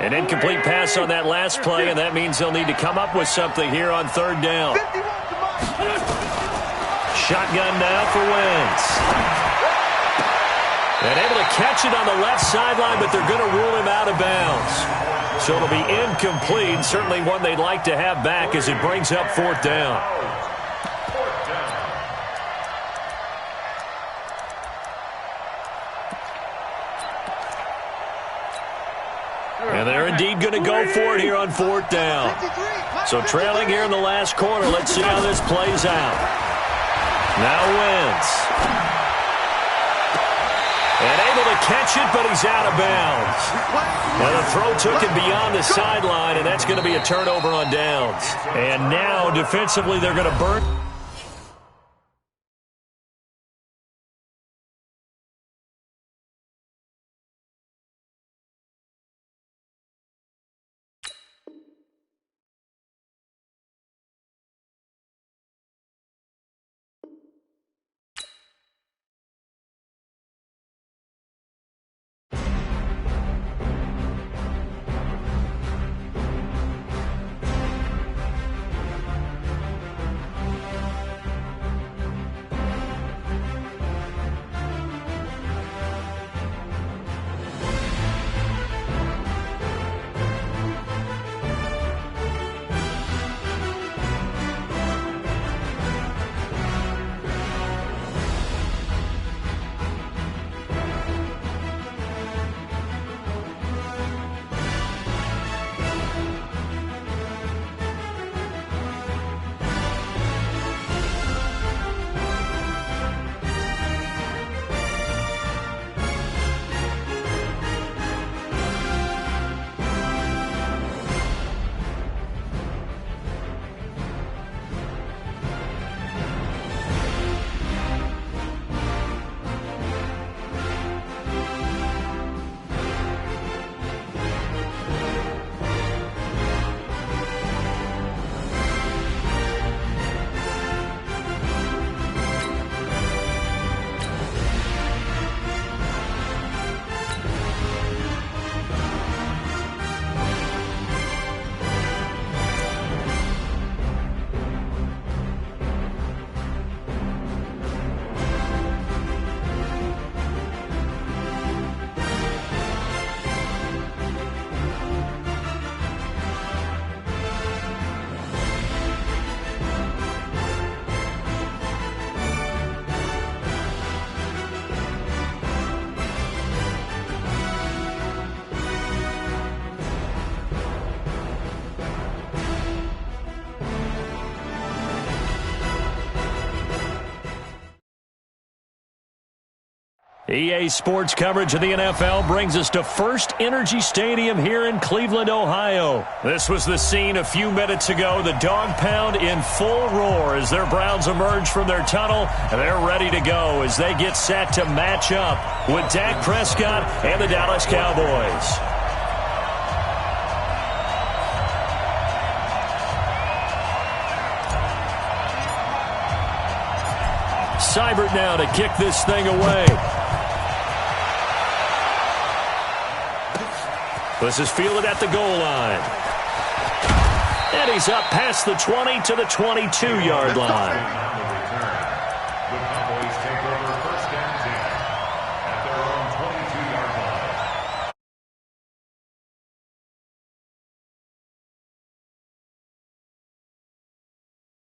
An incomplete pass on that last play, and that means they'll need to come up with something here on 3rd down. Shotgun now for Wentz. And able to catch it on the left sideline, but they're going to rule him out of bounds. So it'll be incomplete. Certainly one they'd like to have back as it brings up 4th down. And they're indeed going to go for it here on 4th down. So trailing here in the last quarter. Let's see how this plays out. Now Wentz. And able to catch it, but he's out of bounds. And the throw took him beyond the sideline, and that's going to be a turnover on downs. And now, defensively, they're going to burn. EA Sports coverage of the NFL brings us to First Energy Stadium here in Cleveland, Ohio. This was the scene a few minutes ago. The dog pound in full roar as their Browns emerge from their tunnel. They're ready to go as they get set to match up with Dak Prescott and the Dallas Cowboys. Seibert now to kick this thing away. This is fielded at the goal line. And he's up past the 20 to the 22-yard line.